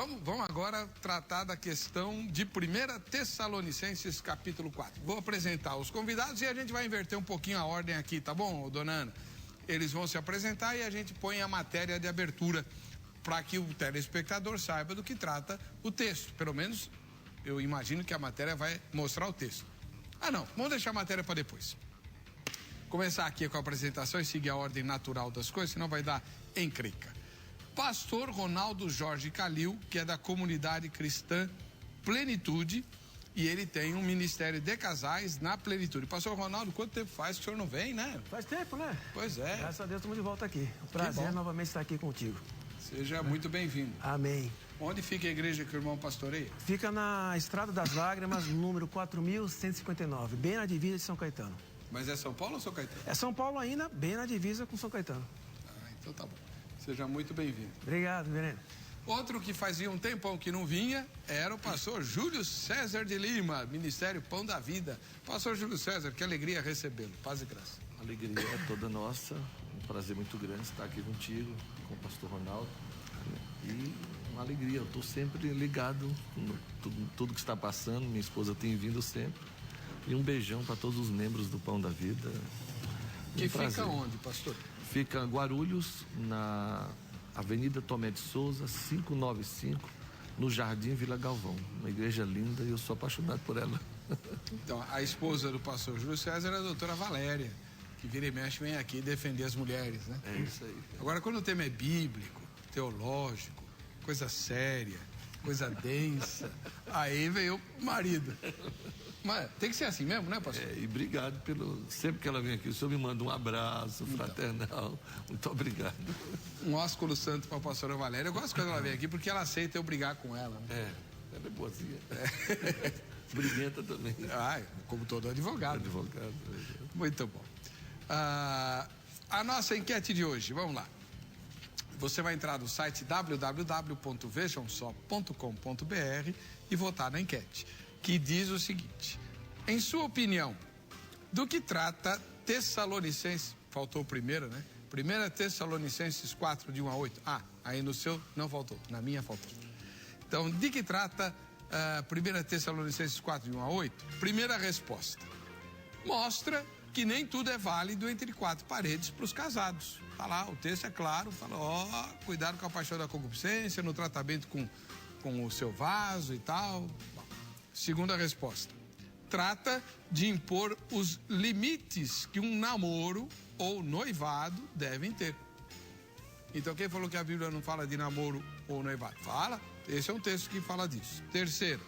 Vamos agora tratar da questão de 1 Tessalonicenses, capítulo 4. Vou apresentar os convidados e a gente vai inverter um pouquinho a ordem aqui, tá bom, dona Ana? Eles vão se apresentar e a gente põe a matéria de abertura para que o telespectador saiba do que trata o texto. Pelo menos, eu imagino que a matéria vai mostrar o texto. Ah, não, vamos deixar a matéria para depois. Começar aqui com a apresentação e seguir a ordem natural das coisas, senão vai dar encrenca. Pastor Ronaldo Jorge Calil, que é da comunidade cristã Plenitude, e ele tem um ministério de casais na Plenitude. Pastor Ronaldo, quanto tempo faz que o senhor não vem, né? Faz tempo, né? Pois é. Graças a Deus estamos de volta aqui. Um prazer novamente estar aqui contigo. Seja muito bem-vindo. Amém. Onde fica a igreja que o irmão pastoreia? Fica na Estrada das Lágrimas, número 4159, bem na divisa de São Caetano. Mas é São Paulo ou São Caetano? É São Paulo ainda, bem na divisa com São Caetano. Ah, então tá bom. Seja muito bem-vindo. Obrigado, Verena. Outro que fazia um tempão que não vinha era o pastor Júlio César de Lima, Ministério Pão da Vida. Pastor Júlio César, que alegria recebê-lo. Paz e graça. A alegria é toda nossa. Um prazer muito grande estar aqui contigo, com o pastor Ronaldo. E uma alegria, eu estou sempre ligado com tudo que está passando. Minha esposa tem vindo sempre. E um beijão para todos os membros do Pão da Vida. Que fica onde, pastor? Fica Guarulhos, na Avenida Tomé de Souza, 595, no Jardim Vila Galvão. Uma igreja linda e eu sou apaixonado por ela. Então, a esposa do pastor Júlio César é a doutora Valéria, que vira e mexe vem aqui defender as mulheres, né? É isso aí. Agora, quando o tema é bíblico, teológico, coisa séria, coisa densa, aí veio o marido. Mas tem que ser assim mesmo, né, pastor? E obrigado pelo... Sempre que ela vem aqui, o senhor me manda um abraço fraternal. Muito obrigado. Um ósculo santo para a pastora Valéria. Eu gosto quando ela vem aqui porque ela aceita eu brigar com ela. Né? Ela é boazinha. Briguenta também. Ah, como todo advogado. Advogado. Muito bom. A nossa enquete de hoje, vamos lá. Você vai entrar no site www.vejamsó.com.br e votar na enquete, que diz o seguinte: em sua opinião, do que trata Tessalonicenses, faltou o primeiro, né? 1 Tessalonicenses 4, de 1 a 8. Ah, aí no seu não faltou, na minha faltou. Então, de que trata 1 Tessalonicenses 4, de 1 a 8? Primeira resposta: mostra que nem tudo é válido entre quatro paredes para os casados. Tá lá, o texto é claro, fala, cuidado com a paixão da concupiscência, no tratamento com o seu vaso e tal. Bom, segunda resposta: trata de impor os limites que um namoro ou noivado devem ter. Então, quem falou que a Bíblia não fala de namoro ou noivado? Fala, esse é um texto que fala disso. Terceiro: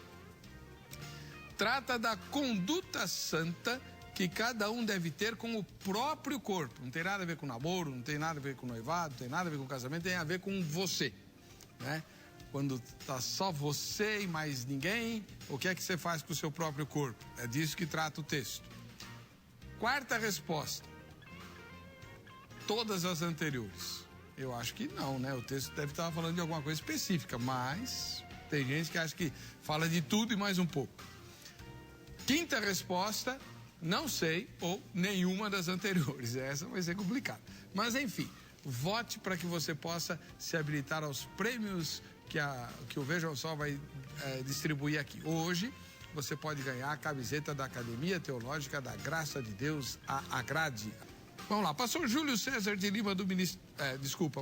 trata da conduta santa que cada um deve ter com o próprio corpo. Não tem nada a ver com namoro, não tem nada a ver com noivado, não tem nada a ver com casamento, tem a ver com você, né? Quando tá só você e mais ninguém, o que é que você faz com o seu próprio corpo? É disso que trata o texto. Quarta resposta: todas as anteriores. Eu acho que não, né? O texto deve estar falando de alguma coisa específica, mas tem gente que acha que fala de tudo e mais um pouco. Quinta resposta: não sei, ou nenhuma das anteriores. Essa vai ser complicada. Mas, enfim, vote para que você possa se habilitar aos prêmios que o Vejam Só vai distribuir aqui. Hoje, você pode ganhar a camiseta da Academia Teológica da Graça de Deus, a Agrade. Vamos lá, pastor Júlio César de Lima do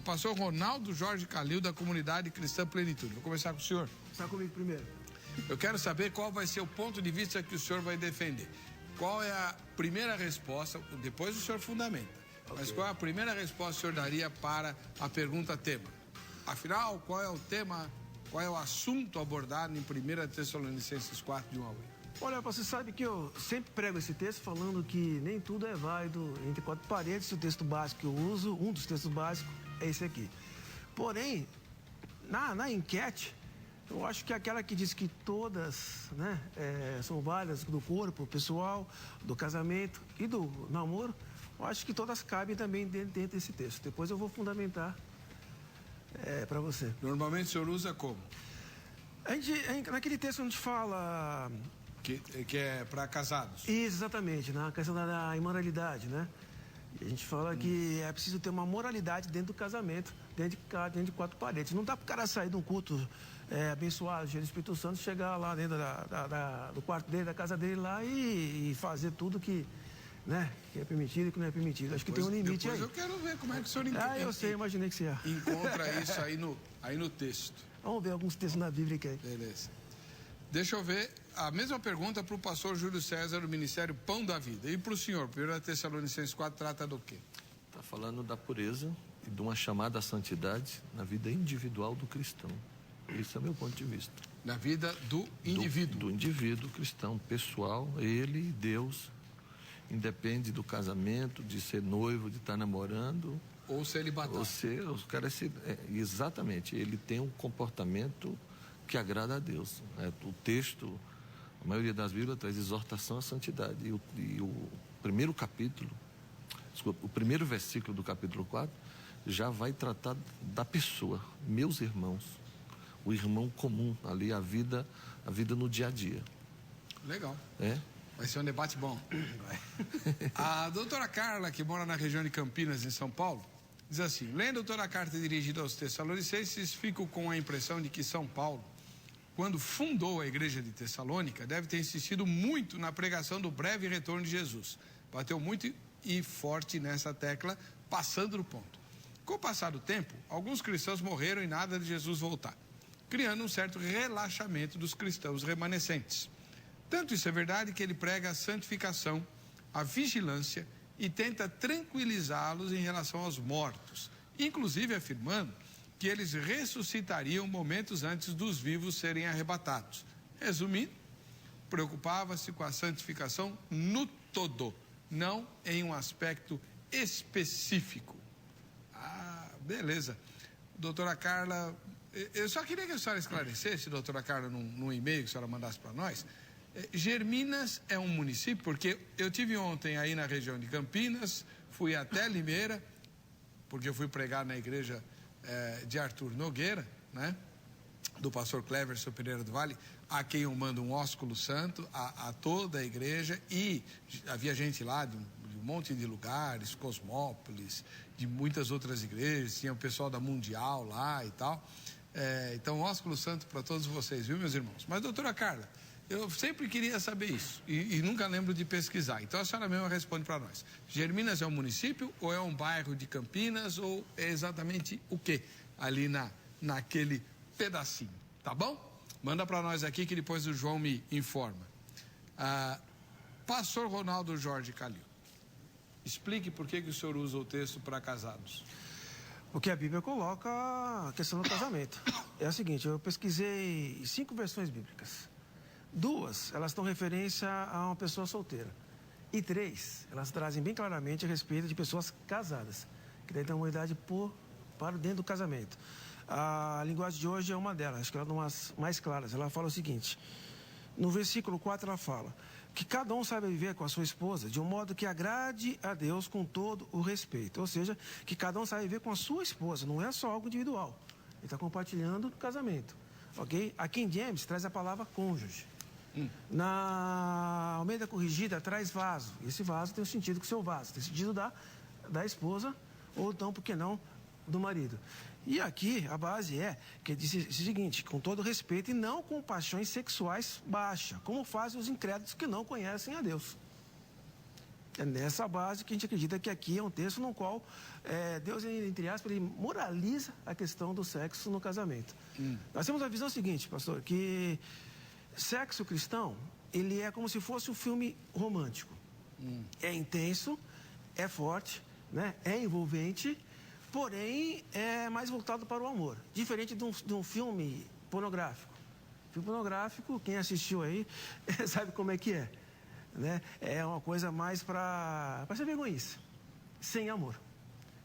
pastor Ronaldo Jorge Calil da Comunidade Cristã Plenitude. Vou começar com o senhor. Começar comigo primeiro. Eu quero saber qual vai ser o ponto de vista que o senhor vai defender. Qual é a primeira resposta, depois o senhor fundamenta, mas qual é a primeira resposta que o senhor daria para a pergunta tema? Afinal, qual é o tema, qual é o assunto abordado em 1 Tessalonicenses 4, de 1 a 8? Olha, você sabe que eu sempre prego esse texto falando que nem tudo é válido entre quatro paredes. O texto básico que eu uso, um dos textos básicos, é esse aqui. Porém, na enquete, eu acho que aquela que diz que todas, né, são válidas do corpo, pessoal, do casamento e do namoro, eu acho que todas cabem também dentro desse texto. Depois eu vou fundamentar para você. Normalmente o senhor usa como? Naquele texto a gente fala... Que é para casados? Isso, exatamente, na questão da imoralidade, né? E a gente fala que é preciso ter uma moralidade dentro do casamento, dentro de quatro paredes. Não dá para o cara sair de um culto abençoado, cheio do Espírito Santo, chegar lá dentro do quarto dele, da casa dele lá e fazer tudo que é permitido e que não é permitido. Acho que tem um limite aí. Eu quero ver como é que o senhor eu sei, imaginei que você ia. encontra isso aí no texto. Vamos ver alguns textos na Bíblia aqui. Beleza. Deixa eu ver a mesma pergunta para o pastor Júlio César, do Ministério Pão da Vida. E para o senhor, 1 Tessalonicenses 4 trata do quê? Está falando da pureza e de uma chamada à santidade na vida individual do cristão. Esse é o meu ponto de vista. Na vida do indivíduo. Do indivíduo cristão, pessoal, ele, Deus, independe do casamento, de ser noivo, de estar namorando. Ou celibatário. O cara exatamente, ele tem um comportamento que agrada a Deus. O texto, a maioria das Bíblias traz exortação à santidade. E o primeiro capítulo, o primeiro versículo do capítulo 4, já vai tratar da pessoa, meus irmãos. O irmão comum, ali a vida no dia a dia. Legal. É? Vai ser um debate bom. A doutora Carla, que mora na região de Campinas, em São Paulo, diz assim: lendo toda a carta dirigida aos Tessalonicenses, fico com a impressão de que São Paulo, quando fundou a igreja de Tessalônica, deve ter insistido muito na pregação do breve retorno de Jesus. Bateu muito e forte nessa tecla, passando do ponto. Com o passar do tempo, alguns cristãos morreram e nada de Jesus voltar, criando um certo relaxamento dos cristãos remanescentes. Tanto isso é verdade que ele prega a santificação, a vigilância e tenta tranquilizá-los em relação aos mortos, inclusive afirmando que eles ressuscitariam momentos antes dos vivos serem arrebatados. Resumindo, preocupava-se com a santificação no todo, não em um aspecto específico. Ah, beleza. Doutora Carla, eu só queria que a senhora esclarecesse, doutora Carla, num e-mail que a senhora mandasse para nós. Germinas é um município, porque eu tive ontem aí na região de Campinas, fui até Limeira, porque eu fui pregar na igreja de Arthur Nogueira, né? Do pastor Cleverson Pereira do Vale, a quem eu mando um ósculo santo a toda a igreja, e havia gente lá de um monte de lugares, Cosmópolis, de muitas outras igrejas, tinha o pessoal da Mundial lá e tal. Então, ósculo santo para todos vocês, viu, meus irmãos? Mas, doutora Carla, eu sempre queria saber isso e nunca lembro de pesquisar. Então a senhora mesma responde para nós. Germinas é um município ou é um bairro de Campinas ou é exatamente o quê? Ali naquele pedacinho, tá bom? Manda para nós aqui que depois o João me informa. Pastor Ronaldo Jorge Calil, explique por que o senhor usa o texto para casados. Porque a Bíblia coloca a questão do casamento. É o seguinte, eu pesquisei 5 versões bíblicas. 2, elas dão referência a uma pessoa solteira. E 3, elas trazem bem claramente a respeito de pessoas casadas, que daí tem uma idade para dentro do casamento. A linguagem de hoje é uma delas, acho que ela é uma das mais claras. Ela fala o seguinte, no versículo 4 ela fala que cada um saiba viver com a sua esposa de um modo que agrade a Deus com todo o respeito. Ou seja, que cada um saiba viver com a sua esposa, não é só algo individual. Ele está compartilhando o casamento. Ok? A King James traz a palavra cônjuge. Na Almeida Corrigida traz vaso. Esse vaso tem o sentido que o seu vaso, tem o sentido da esposa, ou então, por que não, do marido. E aqui a base que diz o seguinte, com todo respeito e não com paixões sexuais baixas, como fazem os incrédulos que não conhecem a Deus. É nessa base que a gente acredita que aqui é um texto no qual Deus, entre aspas, ele moraliza a questão do sexo no casamento. Nós temos a visão seguinte, pastor, que sexo cristão, ele é como se fosse um filme romântico. É intenso, é forte, né? É envolvente, porém é mais voltado para o amor. Diferente de um filme pornográfico. Filme pornográfico, quem assistiu aí sabe como é que é. Né? É uma coisa mais para ser vergonhice, sem amor.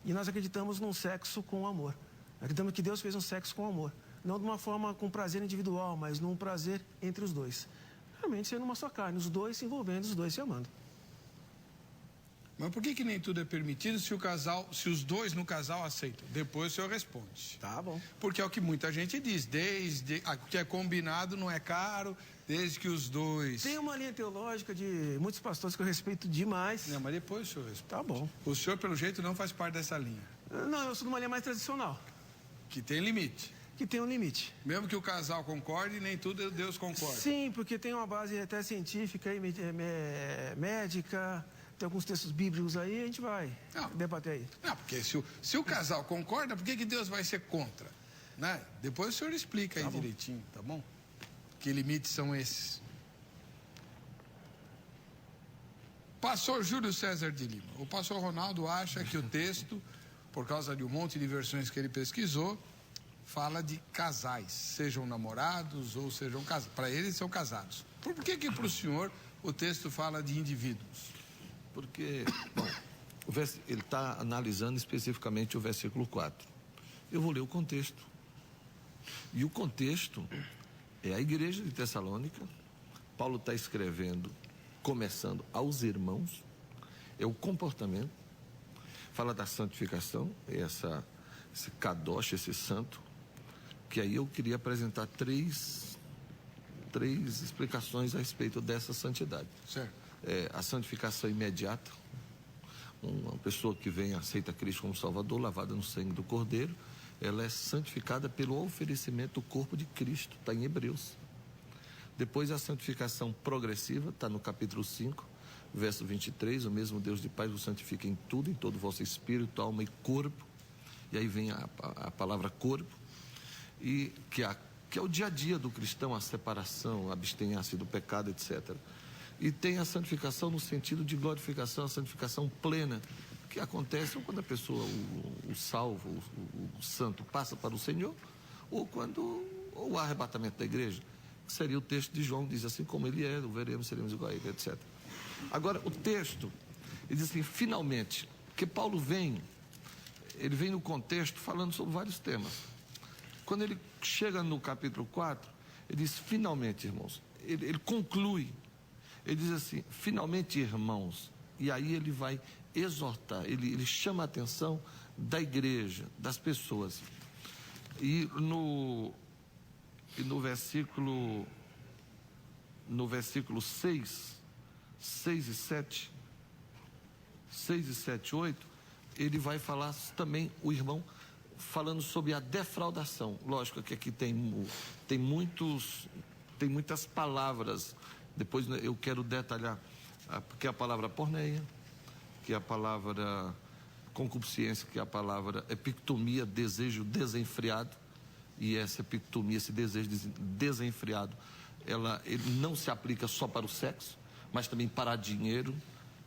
E nós acreditamos num sexo com amor. Acreditamos que Deus fez um sexo com amor. Não de uma forma com prazer individual, mas num prazer entre os dois. Realmente sendo uma só carne, os dois se envolvendo, os dois se amando. Mas por que nem tudo é permitido se os dois no casal aceitam? Depois o senhor responde. Tá bom. Porque é o que muita gente diz, o que é combinado não é caro, desde que os dois... Tem uma linha teológica de muitos pastores que eu respeito demais. Não, mas depois o senhor responde. Tá bom. O senhor, pelo jeito, não faz parte dessa linha. Não, eu sou de uma linha mais tradicional. Que tem limite. que tem um limite. Mesmo que o casal concorde, nem tudo Deus concorda. Sim, porque tem uma base até científica e médica, tem alguns textos bíblicos aí, a gente vai debater aí. Não, porque se o casal concorda, por que Deus vai ser contra? Né? Depois o senhor explica aí direitinho, tá bom? Que limites são esses? Pastor Júlio César de Lima. O pastor Ronaldo acha que o texto, por causa de um monte de versões que ele pesquisou, fala de casais, sejam namorados ou sejam casados. Para ele, são casados. Por que para o senhor o texto fala de indivíduos? Porque, bom, ele está analisando especificamente o versículo 4. Eu vou ler o contexto. E o contexto é a igreja de Tessalônica. Paulo está escrevendo, começando aos irmãos, é o comportamento, fala da santificação, esse kadosh, esse santo, que aí eu queria apresentar três explicações a respeito dessa santidade. Certo. A santificação imediata, uma pessoa que vem, aceita Cristo como Salvador, lavada no sangue do Cordeiro, ela é santificada pelo oferecimento do corpo de Cristo, está em Hebreus. Depois a santificação progressiva, está no capítulo 5, verso 23, o mesmo Deus de paz vos santifica em tudo, em todo o vosso espírito, alma e corpo. E aí vem a palavra corpo, e que é o dia a dia do cristão, a separação, a abstenção do pecado, etc. E tem a santificação no sentido de glorificação, a santificação plena, que acontece quando a pessoa, o salvo, o santo, passa para o Senhor, ou quando o arrebatamento da igreja, que seria o texto de João, diz assim, como ele é, o veremos, seremos igual a ele, etc. Agora, o texto, ele diz assim, finalmente, porque Paulo ele vem no contexto falando sobre vários temas. Quando ele chega no capítulo 4, ele diz, finalmente, irmãos, ele conclui, ele diz assim, finalmente, irmãos, e aí ele vai exortar, ele chama a atenção da igreja, das pessoas. E no versículo 6 e 7, 8, ele vai falar também, o irmão, falando sobre a defraudação. Lógico que aqui tem muitas palavras, depois eu quero detalhar, porque a palavra porneia, que é a palavra concupiscência, que é a palavra epictomia, desejo desenfreado, e essa epictomia, esse desejo desenfreado, ele não se aplica só para o sexo, mas também para dinheiro,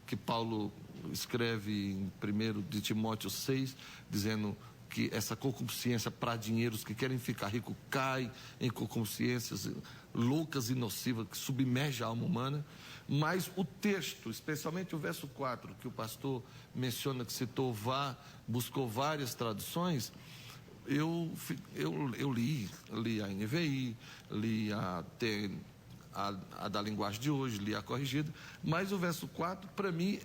que Paulo escreve em 1 de Timóteo 6, dizendo que essa concupiscência para dinheiros que querem ficar ricos cai em concupiscências loucas e nocivas que submergem a alma humana. Mas o texto, especialmente o verso 4, que o pastor menciona, que citou, buscou várias traduções, eu li a NVI, li a da linguagem de hoje, li a corrigida, mas o verso 4, para mim,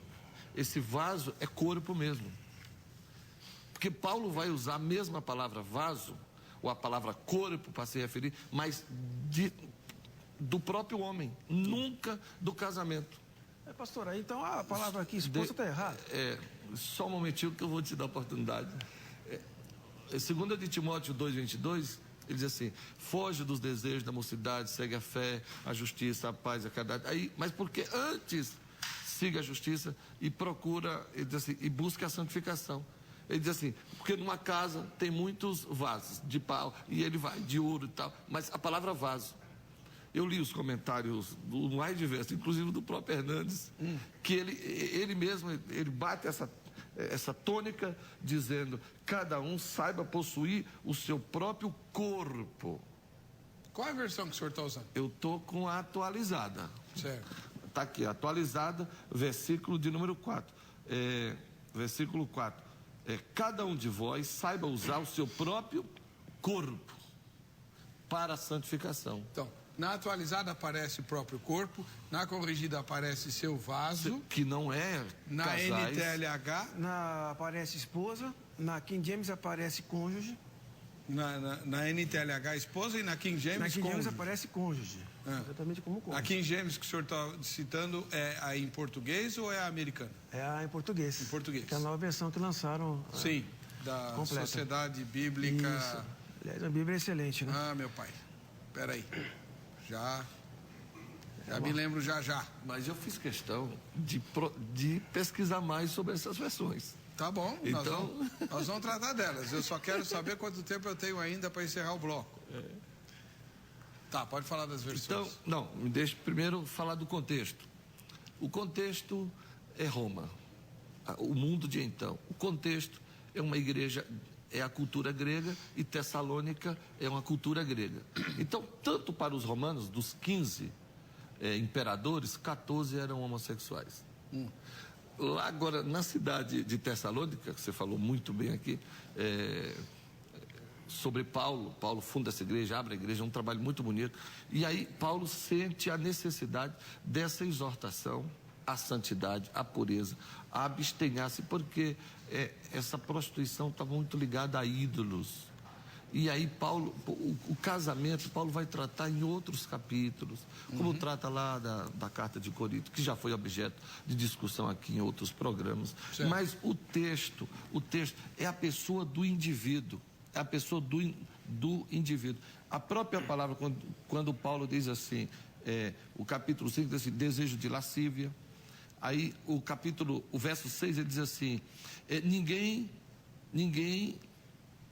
esse vaso é corpo mesmo. Porque Paulo vai usar a mesma palavra vaso, ou a palavra corpo para se referir, mas do próprio homem, nunca do casamento. Pastor, aí então a palavra aqui, esposa, está errada. Só um momentinho que eu vou te dar a oportunidade. 2 de Timóteo 2:22, ele diz assim, foge dos desejos da mocidade, segue a fé, a justiça, a paz, a caridade. Mas porque antes siga a justiça e procura, ele diz assim, e busca a santificação. Ele diz assim, porque numa casa tem muitos vasos de pau, e ele vai de ouro e tal, mas a palavra vaso, eu li os comentários do mais diversos, inclusive do próprio Hernandes, que ele mesmo, ele bate essa tônica, dizendo, cada um saiba possuir o seu próprio corpo. Qual é a versão que o senhor está usando? Eu estou com a atualizada. Certo. Está aqui, atualizada, versículo de número 4. Versículo 4. Cada um de vós saiba usar o seu próprio corpo para a santificação. Então, na atualizada aparece o próprio corpo, na corrigida aparece seu vaso. Que não é na casais. NTLH. Aparece esposa, na King James aparece cônjuge. Na NTLH esposa e na King James Na King James cônjuge. aparece cônjuge. Exatamente como cônjuge. A King James que o senhor está citando é a em português ou é a americana? É a em português. Em português. Que é a nova versão que lançaram. Sim, da completa. Sociedade Bíblica. Isso. Aliás, a Bíblia é excelente, né? Ah, meu pai. Peraí. Já me lembro já. Mas eu fiz questão de pesquisar mais sobre essas versões. Tá bom, Então... nós vamos tratar delas. Eu só quero saber quanto tempo eu tenho ainda para encerrar o bloco. Tá, pode falar das versões. Então, não, me deixe primeiro falar do contexto. O contexto é Roma, o mundo de então. O contexto é uma igreja, é a cultura grega, e Tessalônica é uma cultura grega. Então, tanto para os romanos, dos 15 imperadores, 14 eram homossexuais. Lá agora, na cidade de Tessalônica, que você falou muito bem aqui, sobre Paulo funda essa igreja, abre a igreja, é um trabalho muito bonito. E aí Paulo sente a necessidade dessa exortação à santidade, à pureza, a abstenhar-se, porque essa prostituição está muito ligada a ídolos. E aí Paulo, o casamento, Paulo vai tratar em outros capítulos, como trata lá da carta de Corinto, que já foi objeto de discussão aqui em outros programas. Certo. Mas o texto é a pessoa do indivíduo, é a pessoa do indivíduo. A própria palavra, quando Paulo diz assim, o capítulo 5 diz assim, desejo de lascívia. Aí o verso 6 ele diz assim, ninguém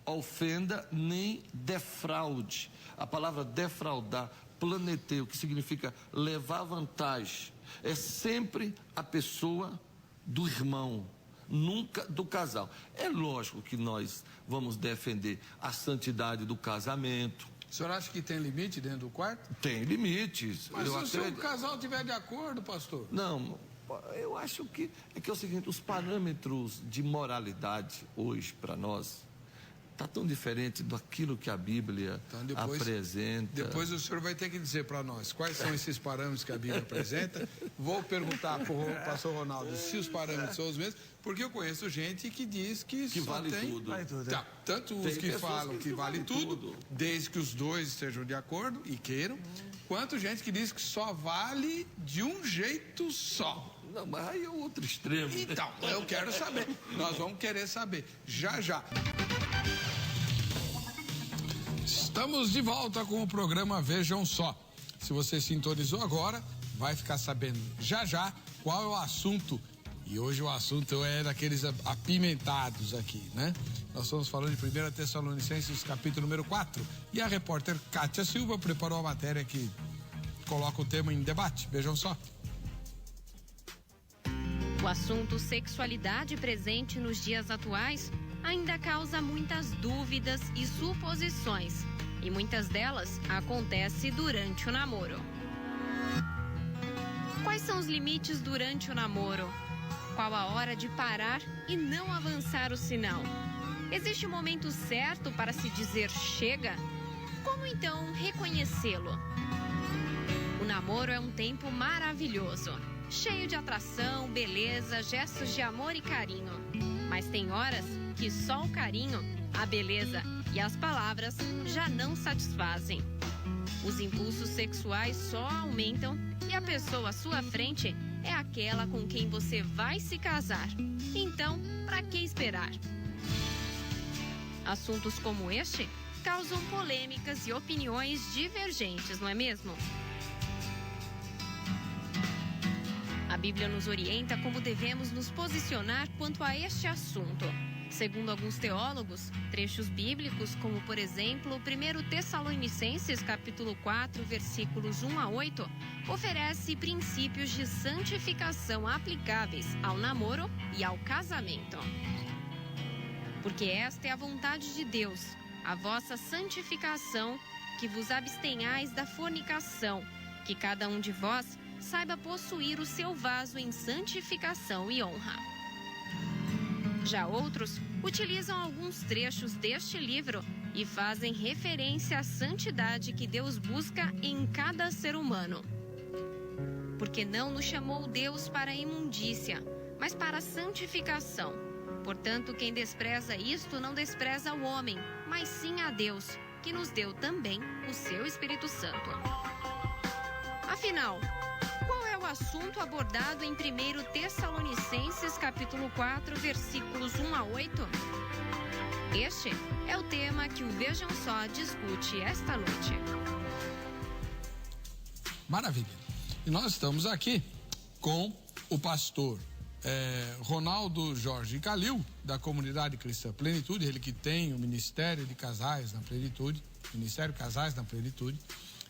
ofenda nem defraude. A palavra defraudar, planeteio, que significa levar vantagem, é sempre a pessoa do irmão, nunca do casal. É lógico que nós vamos defender a santidade do casamento. O senhor acha que tem limite dentro do quarto? Tem limites. Mas se o casal estiver de acordo, pastor? Não, eu acho que é o seguinte, os parâmetros de moralidade hoje para nós está tão diferente daquilo que a Bíblia apresenta. Depois o senhor vai ter que dizer para nós quais são esses parâmetros que a Bíblia apresenta. Vou perguntar para o pastor Ronaldo se os parâmetros são os mesmos, porque eu conheço gente que diz que só vale tem... tudo. Vale tudo, tá, tanto os que falam que vale tudo, desde que os dois estejam de acordo e queiram, quanto gente que diz que só vale de um jeito só. Não, mas aí é o outro extremo. Então, eu quero saber. Nós vamos querer saber. Já. Estamos de volta com o programa Vejam Só. Se você sintonizou agora, vai ficar sabendo já qual é o assunto. E hoje o assunto é daqueles apimentados aqui, né? Nós estamos falando de 1 Tessalonicenses, capítulo número 4. E a repórter Kátia Silva preparou a matéria que coloca o tema em debate. Vejam só. O assunto sexualidade presente nos dias atuais ainda causa muitas dúvidas e suposições. E muitas delas acontecem durante o namoro. Quais são os limites durante o namoro? Qual a hora de parar e não avançar o sinal? Existe um momento certo para se dizer chega? Como então reconhecê-lo? O namoro é um tempo maravilhoso, cheio de atração, beleza, gestos de amor e carinho. Mas tem horas que só o carinho, a beleza e as palavras já não satisfazem. Os impulsos sexuais só aumentam e a pessoa à sua frente é aquela com quem você vai se casar. Então, para que esperar? Assuntos como este causam polêmicas e opiniões divergentes, não é mesmo? A Bíblia nos orienta como devemos nos posicionar quanto a este assunto. Segundo alguns teólogos, trechos bíblicos, como por exemplo 1 Tessalonicenses capítulo 4, versículos 1 a 8, oferece princípios de santificação aplicáveis ao namoro e ao casamento. Porque esta é a vontade de Deus, a vossa santificação, que vos abstenhais da fornicação, que cada um de vós saiba possuir o seu vaso em santificação e honra. Já outros utilizam alguns trechos deste livro e fazem referência à santidade que Deus busca em cada ser humano. Porque não nos chamou Deus para a imundícia, mas para a santificação. Portanto, quem despreza isto não despreza o homem, mas sim a Deus, que nos deu também o seu Espírito Santo. Afinal, qual é o assunto abordado em 1 Tessalonicenses capítulo 4, versículos 1 a 8? Este é o tema que o Vejam Só discute esta noite. Maravilha. E nós estamos aqui com o pastor Ronaldo Jorge Calil, da Comunidade Cristã Plenitude, ele que tem o Ministério de Casais na Plenitude, Ministério Casais na Plenitude.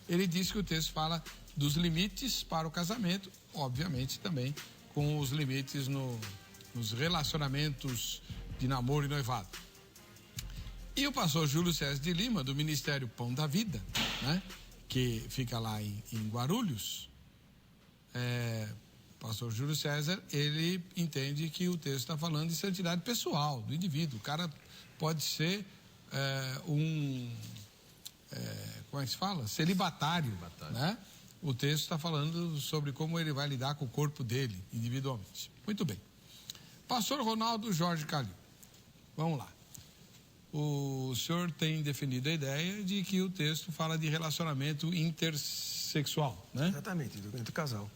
Ele disse que o texto fala dos limites para o casamento, obviamente também com os limites nos relacionamentos de namoro e noivado. E o pastor Júlio César de Lima, do Ministério Pão da Vida, né, que fica lá em Guarulhos, o pastor Júlio César, ele entende que o texto está falando de santidade pessoal, do indivíduo. O cara pode ser como é que se fala? Celibatário, né? O texto está falando sobre como ele vai lidar com o corpo dele, individualmente. Muito bem. Pastor Ronaldo Jorge Calil, vamos lá. O senhor tem definido a ideia de que o texto fala de relacionamento intersexual, né? Exatamente, entre casal.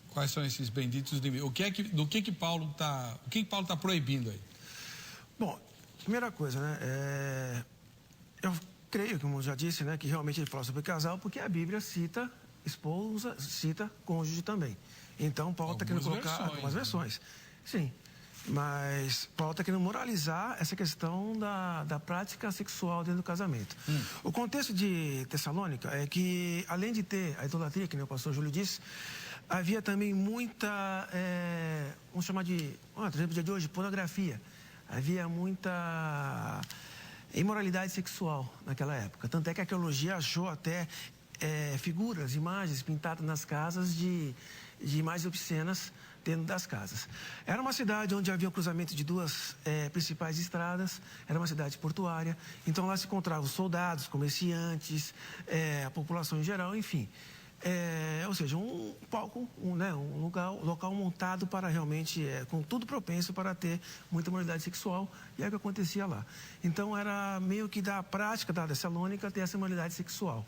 Quais são esses benditos limites? Do que Paulo está proibindo aí? Bom, primeira coisa, né? Eu creio, como eu já disse, né, que realmente ele fala sobre casal, porque a Bíblia cita esposa, cita cônjuge também. Então, Paulo está querendo colocar algumas versões. Sim, mas Paulo está querendo moralizar essa questão da prática sexual dentro do casamento. O contexto de Tessalônica é que, além de ter a idolatria, que nem o pastor Júlio disse, havia também muita, vamos chamar de, por exemplo, dia de hoje, pornografia. Havia muita imoralidade sexual naquela época. Tanto é que a arqueologia achou até figuras, imagens pintadas nas casas de imagens obscenas dentro das casas. Era uma cidade onde havia o cruzamento de duas principais estradas, era uma cidade portuária, então lá se encontravam soldados, comerciantes, a população em geral, enfim. Ou seja, um palco, um local montado para realmente, com tudo propenso para ter muita moralidade sexual, e é o que acontecia lá. Então era meio que da prática da Tessalônica ter essa moralidade sexual,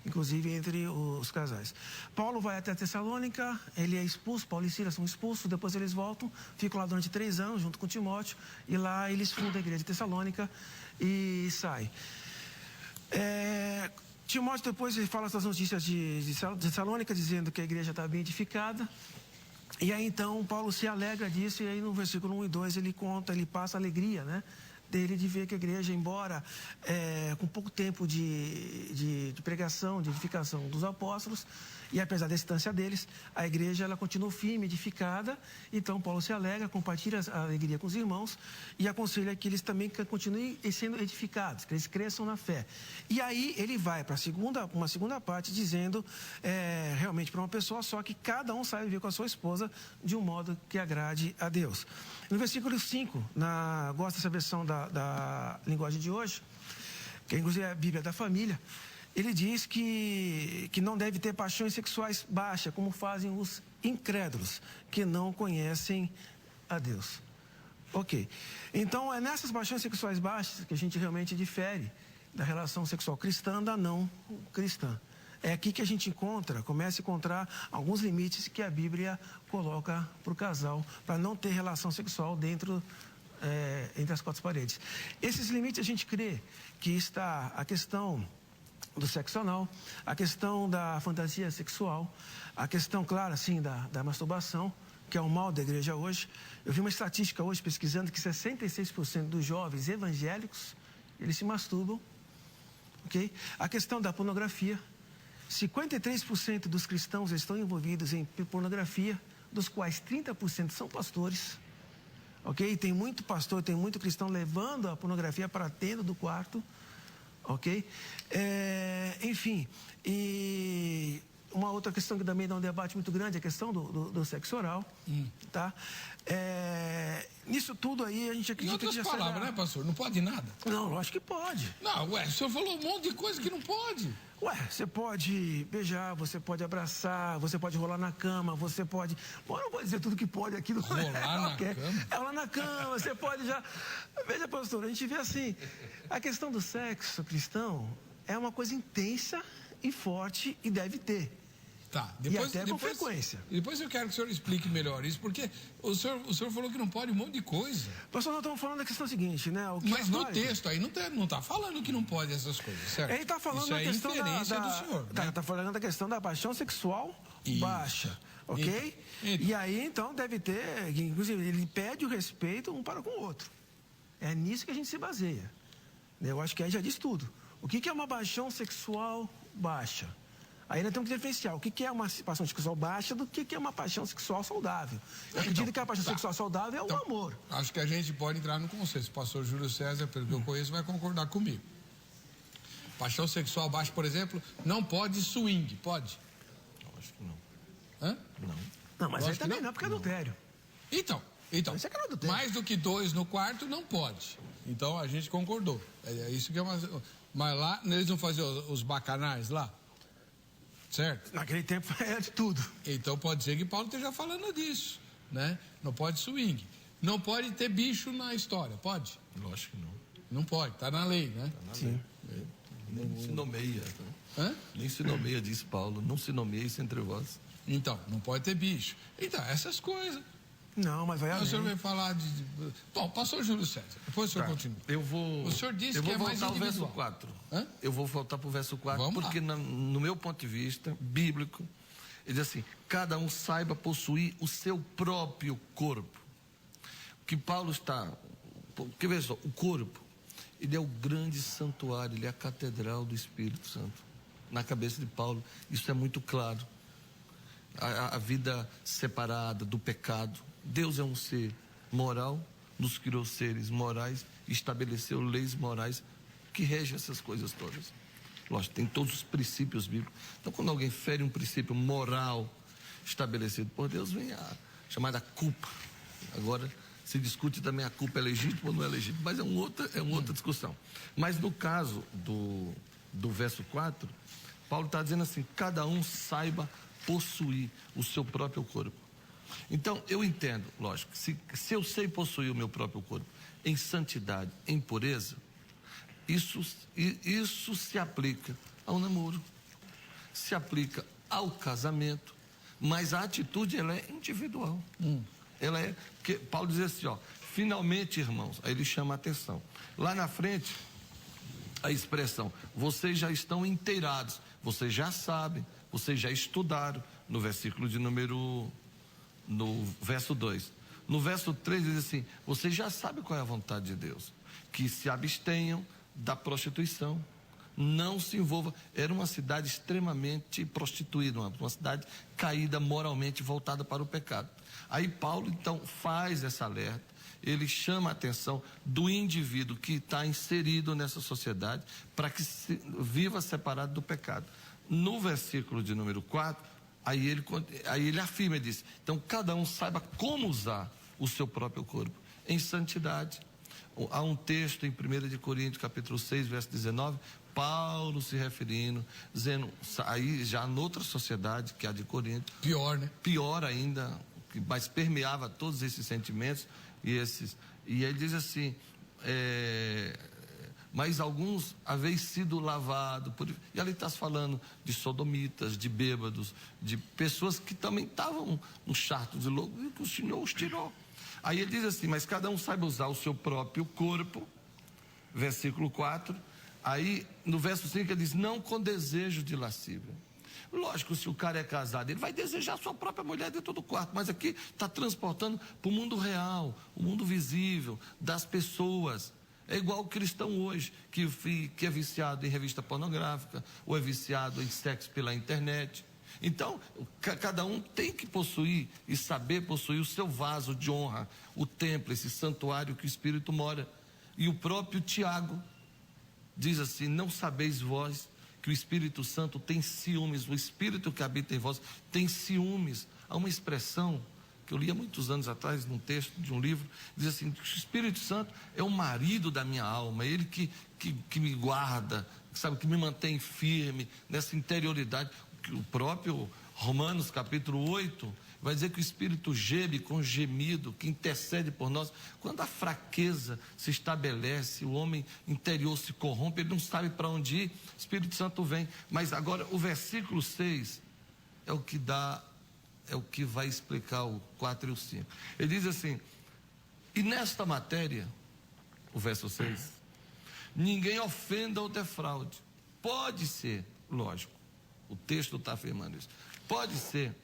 inclusive entre os casais. Paulo vai até Tessalônica, ele é expulso, Paulo e Silas são expulsos, depois eles voltam, ficam lá durante 3 anos junto com Timóteo, e lá eles fundam a igreja de Tessalônica e saem. Timóteo depois ele fala essas notícias de Tessalônica, dizendo que a igreja está bem edificada. E aí então Paulo se alegra disso, e aí no versículo 1 e 2 ele passa a alegria, né, dele de ver que a igreja, embora com pouco tempo de pregação, de edificação dos apóstolos, e apesar da distância deles, a igreja ela continua firme, edificada. Então Paulo se alegra, compartilha a alegria com os irmãos e aconselha que eles também continuem sendo edificados, que eles cresçam na fé. E aí ele vai para uma segunda parte dizendo realmente para uma pessoa só, que cada um sabe viver com a sua esposa de um modo que agrade a Deus. No versículo 5, gosto dessa versão da linguagem de hoje, que inclusive é a Bíblia da Família, ele diz que não deve ter paixões sexuais baixas, como fazem os incrédulos, que não conhecem a Deus. Ok. Então, é nessas paixões sexuais baixas que a gente realmente difere da relação sexual cristã da não cristã. É aqui que a gente começa a encontrar alguns limites que a Bíblia coloca para o casal, para não ter relação sexual entre as 4 paredes. Esses limites a gente crê que está a questão do sexo anal, a questão da fantasia sexual, a questão, claro, assim, da masturbação, que é o mal da igreja hoje. Eu vi uma estatística hoje pesquisando que 66% dos jovens evangélicos, eles se masturbam, ok? A questão da pornografia, 53% dos cristãos estão envolvidos em pornografia, dos quais 30% são pastores, ok? Tem muito pastor, tem muito cristão levando a pornografia para dentro do quarto, ok? Enfim, e uma outra questão que também dá um debate muito grande é a questão do sexo oral, tá? Nisso tudo aí a gente acredita que já Em outras palavras, né, pastor? Não pode nada? Não, lógico que pode. Não, o senhor falou um monte de coisa que não pode. Você pode beijar, você pode abraçar, você pode rolar na cama, você pode... Bom, eu não vou dizer tudo que pode aqui. Rolar na cama? Rolar na cama, você pode já... Veja, pastor, a gente vê assim, a questão do sexo cristão é uma coisa intensa e forte e deve ter. Tá, e até com frequência. Depois eu quero que o senhor explique melhor isso, porque o senhor falou que não pode um monte de coisa. Pastor, nós estamos falando da questão seguinte, né? Mas no texto aí não está falando que não pode essas coisas, certo? Ele está falando isso da questão inferência do senhor. Né? Tá falando da questão da paixão sexual baixa, ok? Então. E aí, então, deve ter, inclusive, ele pede o respeito um para com o outro. É nisso que a gente se baseia. Eu acho que aí já diz tudo. O que é uma paixão sexual baixa? Aí nós temos que diferenciar o que é uma paixão sexual baixa do que é uma paixão sexual saudável. Eu acredito que a paixão sexual saudável é o amor. Acho que a gente pode entrar no consenso. O pastor Júlio César, pelo que eu conheço, vai concordar comigo. Paixão sexual baixa, por exemplo, não pode swing, pode? Eu acho que não. Hã? Não, mas aí também não, porque é adultério. Então, Isso é que é adultério. mais do que 2 no quarto não pode. Então a gente concordou. É isso que é uma... Mas lá, eles não faziam os bacanais lá? Certo? Naquele tempo era de tudo. Então pode ser que Paulo esteja falando disso, né? Não pode swing. Não pode ter bicho na história, pode? Lógico que não. Não pode, tá na lei, né? Sim. Nem se nomeia. Hã? Nem se nomeia, diz Paulo. Não se nomeis entre vós. Então, não pode ter bicho. Então, essas coisas. Não, mas vai O senhor além. vai falar de... Bom, pastor Júlio César, depois o senhor continua. Eu vou. O senhor disse eu que vou é mais voltar ao verso individual. 4. Hã? Eu vou voltar para o verso 4, Vamos porque lá. no meu ponto de vista bíblico, ele diz assim: cada um saiba possuir o seu próprio corpo. O que Paulo está. Porque veja só, o corpo, ele é o grande santuário, ele é a catedral do Espírito Santo. Na cabeça de Paulo, isso é muito claro. A vida separada do pecado. Deus é um ser moral, nos criou seres morais, estabeleceu leis morais que regem essas coisas todas. Lógico, tem todos os princípios bíblicos. Então, quando alguém fere um princípio moral estabelecido por Deus, vem a chamada culpa. Agora, se discute também a culpa é legítima ou não é legítima, mas é uma outra discussão. Mas no caso do verso 4, Paulo está dizendo assim: cada um saiba possuir o seu próprio corpo. Então, eu entendo, lógico, se eu sei possuir o meu próprio corpo em santidade, em pureza, isso se aplica ao namoro, se aplica ao casamento, mas a atitude, ela é individual. Ela é, porque Paulo diz assim, ó: finalmente, irmãos, aí ele chama a atenção. Lá na frente, a expressão, vocês já estão inteirados, vocês já sabem, vocês já estudaram, no versículo de número... no verso 2. No verso 3 diz assim: vocês já sabem qual é a vontade de Deus, que se abstenham da prostituição, não se envolva. Era uma cidade extremamente prostituída, uma cidade caída moralmente, voltada para o pecado. Aí Paulo então faz essa alerta, ele chama a atenção do indivíduo que está inserido nessa sociedade para que viva separado do pecado. No versículo de número 4, aí ele afirma e diz: então cada um saiba como usar o seu próprio corpo em santidade. Há um texto em 1 Coríntios capítulo 6, verso 19, Paulo se referindo, dizendo, aí já noutra sociedade que é a de Corinto, Pior, né? pior ainda, mas permeava todos esses sentimentos e ele diz assim, mas alguns haveis sido lavados, e ali está falando de sodomitas, de bêbados, de pessoas que também estavam no charto de louco, e que o Senhor os tirou. Aí ele diz assim, mas cada um saiba usar o seu próprio corpo, versículo 4, aí no verso 5 ele diz, não com desejo de lascívia. Lógico, se o cara é casado, ele vai desejar a sua própria mulher dentro do quarto, mas aqui está transportando para o mundo real, o mundo visível, das pessoas. É igual o cristão hoje, que é viciado em revista pornográfica, ou é viciado em sexo pela internet. Então, cada um tem que possuir e saber possuir o seu vaso de honra, o templo, esse santuário que o Espírito mora. E o próprio Tiago diz assim, não sabeis vós que o Espírito Santo tem ciúmes, o Espírito que habita em vós tem ciúmes. Há uma expressão que eu li há muitos anos atrás, num texto de um livro, diz assim, que o Espírito Santo é o marido da minha alma, é ele que me guarda, sabe, que me mantém firme nessa interioridade. O próprio Romanos capítulo 8 vai dizer que o Espírito geme com gemido, que intercede por nós. Quando a fraqueza se estabelece, o homem interior se corrompe, ele não sabe para onde ir, o Espírito Santo vem. Mas agora o versículo 6 é o que dá, é o que vai explicar o 4 e o 5. Ele diz assim: e nesta matéria, o verso 6, ninguém ofenda ou defraude. Pode ser, lógico, o texto está afirmando isso, pode ser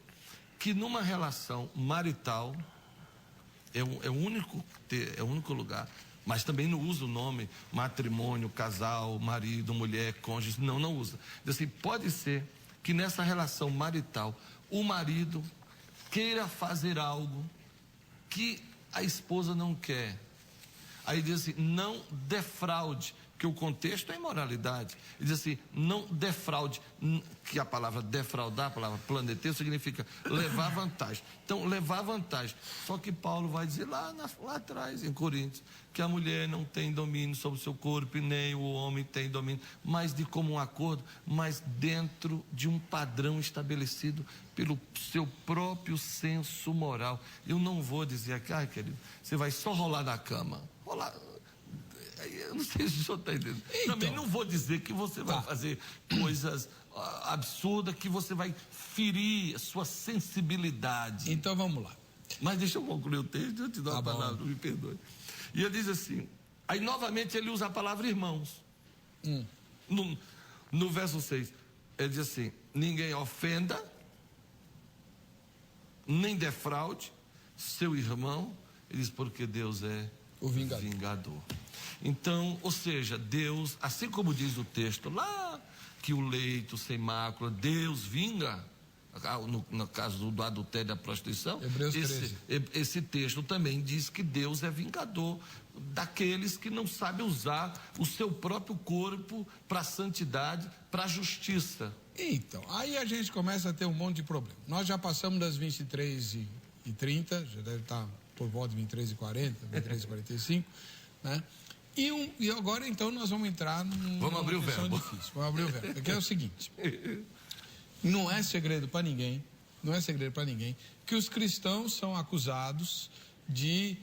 que numa relação marital, é o único lugar, mas também não usa o nome matrimônio, casal, marido, mulher, cônjuge, não usa. Diz assim, pode ser que nessa relação marital, o marido queira fazer algo que a esposa não quer. Aí diz assim, não defraude, que o contexto é imoralidade. Ele diz assim, não defraude, que a palavra defraudar, a palavra planeteiro, significa levar vantagem. Então, levar vantagem. Só que Paulo vai dizer lá atrás, em Coríntios, que a mulher não tem domínio sobre o seu corpo e nem o homem tem domínio, mas de comum acordo, mas dentro de um padrão estabelecido pelo seu próprio senso moral. Eu não vou dizer aqui, ai querido, você vai só rolar na cama. Rolar... Eu não sei se o senhor está entendendo. Então, também não vou dizer que você vai fazer coisas absurdas, que você vai ferir a sua sensibilidade. Então vamos lá. Mas deixa eu concluir o texto, eu te dou a palavra, me perdoe. E ele diz assim, aí novamente ele usa a palavra irmãos. No verso 6, ele diz assim, ninguém ofenda, nem defraude seu irmão. Ele diz, porque Deus é o vingador. Então, ou seja, Deus, assim como diz o texto lá, que o leito sem mácula, Deus vinga, no caso do adultério e da prostituição, esse texto também diz que Deus é vingador daqueles que não sabem usar o seu próprio corpo para a santidade, para a justiça. Então, aí a gente começa a ter um monte de problema. Nós já passamos das 23h30, já deve estar por volta de 23h40, 23h45, né? E agora, então, nós vamos entrar vamos abrir o verbo. Difícil. Vamos abrir o verbo. Aqui é o seguinte, não é segredo para ninguém, que os cristãos são acusados de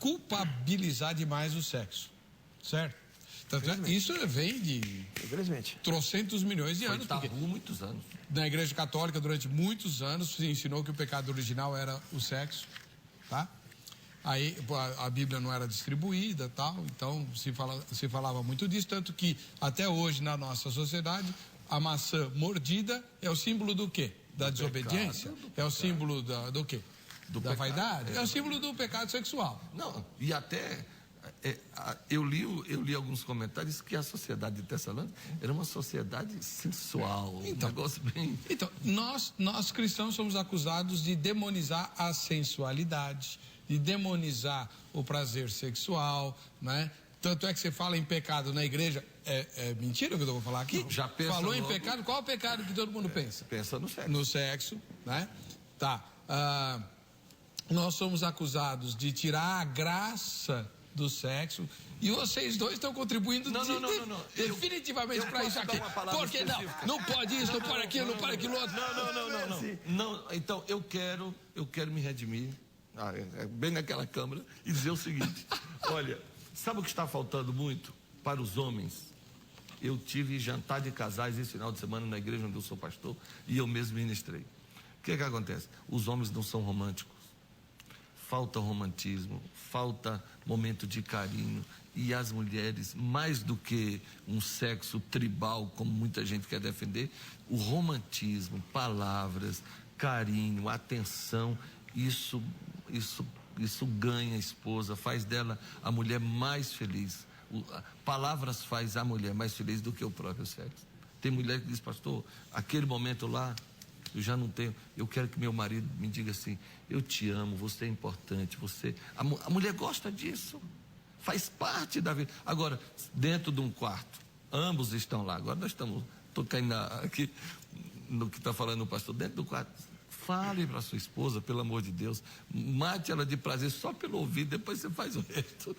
culpabilizar demais o sexo, certo? Tanto isso vem de trocentos milhões de anos. Foi tabu muitos anos. Na Igreja Católica, durante muitos anos, se ensinou que o pecado original era o sexo, tá? Aí a Bíblia não era distribuída, tal, então se falava muito disso, tanto que até hoje na nossa sociedade a maçã mordida é o símbolo do quê? Da desobediência? É o símbolo do quê? Da vaidade? É o símbolo do pecado sexual. Não, e até eu li alguns comentários que a sociedade de Tessalônica era uma sociedade sensual, então, um negócio bem... Então, nós cristãos somos acusados de demonizar a sensualidade, de demonizar o prazer sexual, né? Tanto é que você fala em pecado na igreja, é mentira o que eu vou falar aqui? Já pensa Falou logo... em pecado, qual é o pecado que todo mundo pensa? Pensa no sexo. No sexo, né? Tá. Nós somos acusados de tirar a graça do sexo e vocês dois estão contribuindo definitivamente para isso aqui. Porque não pode isso, não pode aquilo, não pode aquilo outro. Não, então eu quero me redimir, bem naquela câmara, e dizer o seguinte, olha, sabe o que está faltando muito para os homens? Eu tive jantar de casais esse final de semana na igreja onde eu sou pastor e eu mesmo ministrei. O que acontece? Os homens não são românticos. Falta romantismo, falta momento de carinho. E as mulheres, mais do que um sexo tribal, como muita gente quer defender, o romantismo, palavras, carinho, atenção, isso ganha a esposa, faz dela a mulher mais feliz. Palavras faz a mulher mais feliz do que o próprio sexo. Tem mulher que diz, pastor, aquele momento lá, eu já não tenho, eu quero que meu marido me diga assim, eu te amo, você é importante, a mulher gosta disso, faz parte da vida. Agora, dentro de um quarto, ambos estão lá, agora nós estou caindo aqui no que está falando o pastor, dentro do quarto, fale para sua esposa, pelo amor de Deus, mate ela de prazer só pelo ouvido, depois você faz o resto.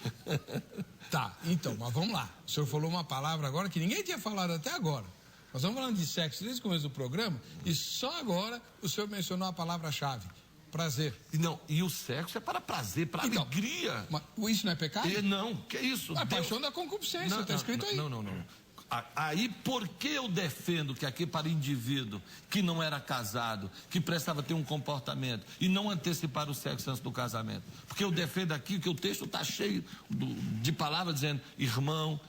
Tá, então, mas vamos lá, o senhor falou uma palavra agora que ninguém tinha falado até agora. Nós estamos falando de sexo desde o começo do programa e só agora o senhor mencionou a palavra-chave, prazer. E o sexo é para prazer, para alegria. Mas isso não é pecado? Não, que é isso? A paixão da concupiscência, está escrito aí. Não. Aí, por que eu defendo que aqui para indivíduo que não era casado, que precisava ter um comportamento e não antecipar o sexo antes do casamento? Porque eu defendo aqui que o texto está cheio de palavras dizendo: irmão,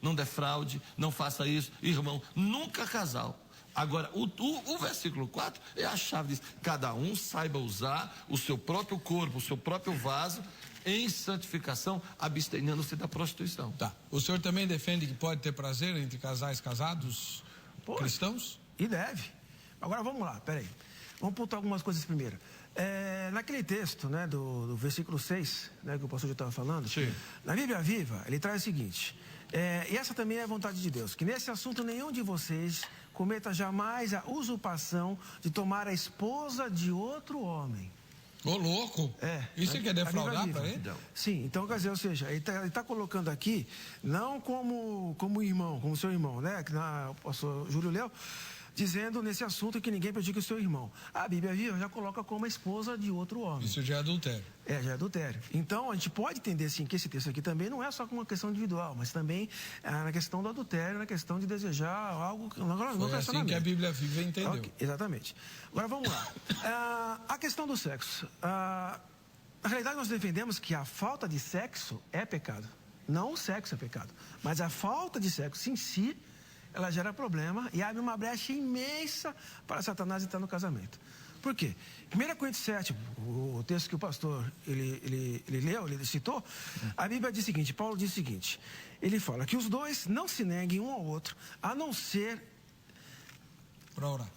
não defraude, não faça isso, irmão, nunca casal. Agora, o versículo 4 é a chave disso. Cada um saiba usar o seu próprio corpo, o seu próprio vaso, em santificação, abstendo-se da prostituição. Tá. O senhor também defende que pode ter prazer entre casais casados cristãos? E deve. Agora vamos lá, peraí. Vamos pontuar algumas coisas primeiro. Naquele texto, né, do versículo 6, né, que o pastor já estava falando, sim, na Bíblia Viva, ele traz o seguinte: e essa também é a vontade de Deus, que nesse assunto nenhum de vocês cometa jamais a usurpação de tomar a esposa de outro homem. Ô, louco! Isso é que é defraudar para ele? Sim, então quer dizer, ou seja, ele tá colocando aqui, não como irmão, como seu irmão, né? Que o pastor Júlio leu, dizendo nesse assunto que ninguém prejudique o seu irmão. A Bíblia Viva já coloca como a esposa de outro homem. Isso já é adultério. Já é adultério. Então, a gente pode entender, sim, que esse texto aqui também não é só uma questão individual, mas também na questão do adultério, na questão de desejar algo no relacionamento. Foi assim que a Bíblia Viva entendeu. Okay, exatamente. Agora, vamos lá. A questão do sexo. Na realidade, nós defendemos que a falta de sexo é pecado. Não o sexo é pecado, mas a falta de sexo em si, ela gera problema e abre uma brecha imensa para Satanás entrar no casamento. Por quê? 1 Coríntios 7, o texto que o pastor ele leu, ele citou, a Bíblia diz o seguinte, Paulo diz o seguinte, ele fala que os dois não se neguem um ao outro, a não ser para orar.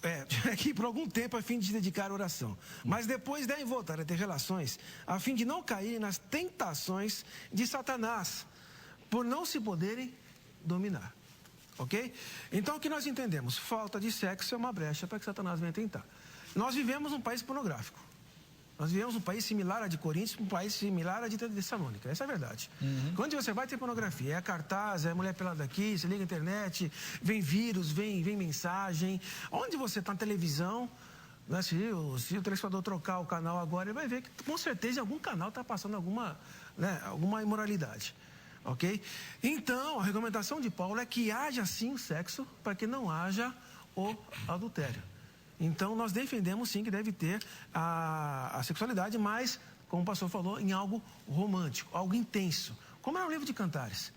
Aqui por algum tempo a fim de se dedicar à oração. Mas depois devem voltar a ter relações, a fim de não cair nas tentações de Satanás, por não se poderem dominar. Ok? Então, o que nós entendemos? Falta de sexo é uma brecha para que Satanás venha tentar. Nós vivemos num país pornográfico. Nós vivemos um país similar a de Coríntios, um país similar a de Tessalônica. Essa é a verdade. Quando você vai ter pornografia, é cartaz, é mulher pelada aqui, você liga a internet, vem vírus, vem mensagem. Onde você está na televisão, né, se o telespectador trocar o canal agora, ele vai ver que com certeza em algum canal está passando alguma imoralidade. Ok? Então, a recomendação de Paulo é que haja sim o sexo para que não haja o adultério. Então, nós defendemos sim que deve ter a sexualidade, mas, como o pastor falou, em algo romântico, algo intenso. Como era o livro de Cantares.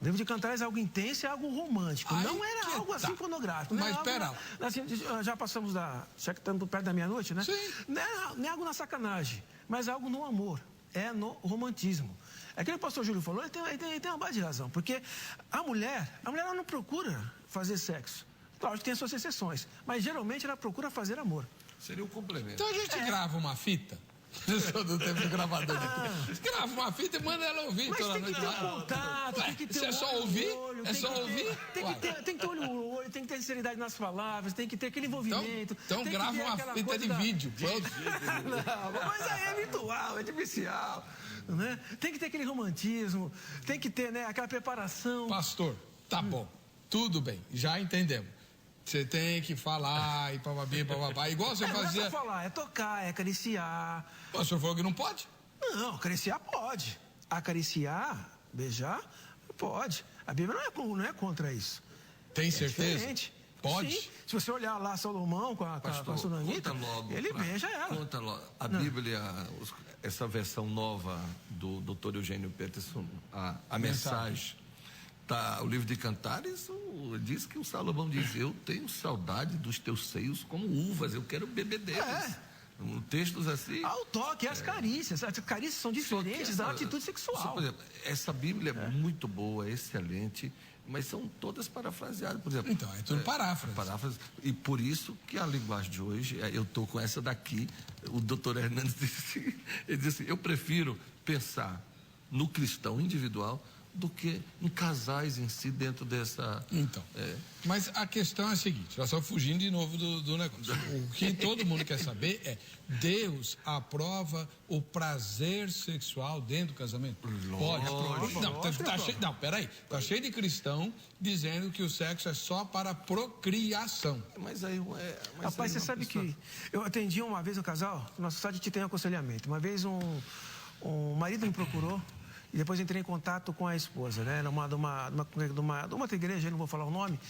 O livro de Cantares é algo intenso, é algo romântico. Não era algo assim pornográfico. Mas espera. Assim, já passamos já que estamos perto da meia-noite, né? Sim. Não é algo na sacanagem, mas algo no amor. É no romantismo. Aquele pastor Júlio falou, ele tem uma base de razão, porque a mulher ela não procura fazer sexo. Claro que tem as suas exceções, mas geralmente ela procura fazer amor. Seria o complemento. Então a gente grava uma fita. Eu sou do tempo do gravador aqui. Grava uma fita e manda ela ouvir. Mas tem que ter um contato, tem que ter é só ouvir? É só ouvir? Tem que ter olho no olho, tem que ter sinceridade nas palavras, tem que ter aquele envolvimento. Então grava uma fita de vídeo. Não, mas aí é virtual, é artificial. Né? Tem que ter aquele romantismo, tem que ter, né, aquela preparação. Pastor, tá bom, tudo bem, já entendemos. Você tem que falar e papapá, igual você fazia. Não é só falar, é tocar, é acariciar. O senhor falou que não pode? Não, acariciar pode. Acariciar, beijar, pode. A Bíblia não é contra isso. Tem certeza? Diferente. Pode? Sim. Se você olhar lá Salomão com a Sunamita, ele beija ela. Conta logo. A Bíblia, essa versão nova do Dr. Eugênio Peterson, a mensagem, o livro de Cantares, diz que o Salomão diz, eu tenho saudade dos teus seios como uvas, eu quero beber deles. Textos assim. O toque, as carícias. As carícias são diferentes da atitude sexual. Por exemplo, essa Bíblia é muito boa, excelente, mas são todas parafraseadas, por exemplo. Então, é tudo paráfrase. E por isso que a linguagem de hoje, eu estou com essa daqui, o doutor Hernandes disse assim, eu prefiro pensar no cristão individual do que em casais em si dentro dessa... Então, mas a questão é a seguinte, nós estamos fugindo de novo do negócio. O que todo mundo quer saber é, Deus aprova o prazer sexual dentro do casamento? Pode. Não, peraí, tá cheio de cristão dizendo que o sexo é só para procriação. Mas aí... Rapaz, você sabe que eu atendi uma vez um casal, no nosso site tem aconselhamento, uma vez um marido me procurou E depois entrei em contato com a esposa, né? De uma outra igreja, eu não vou falar o nome,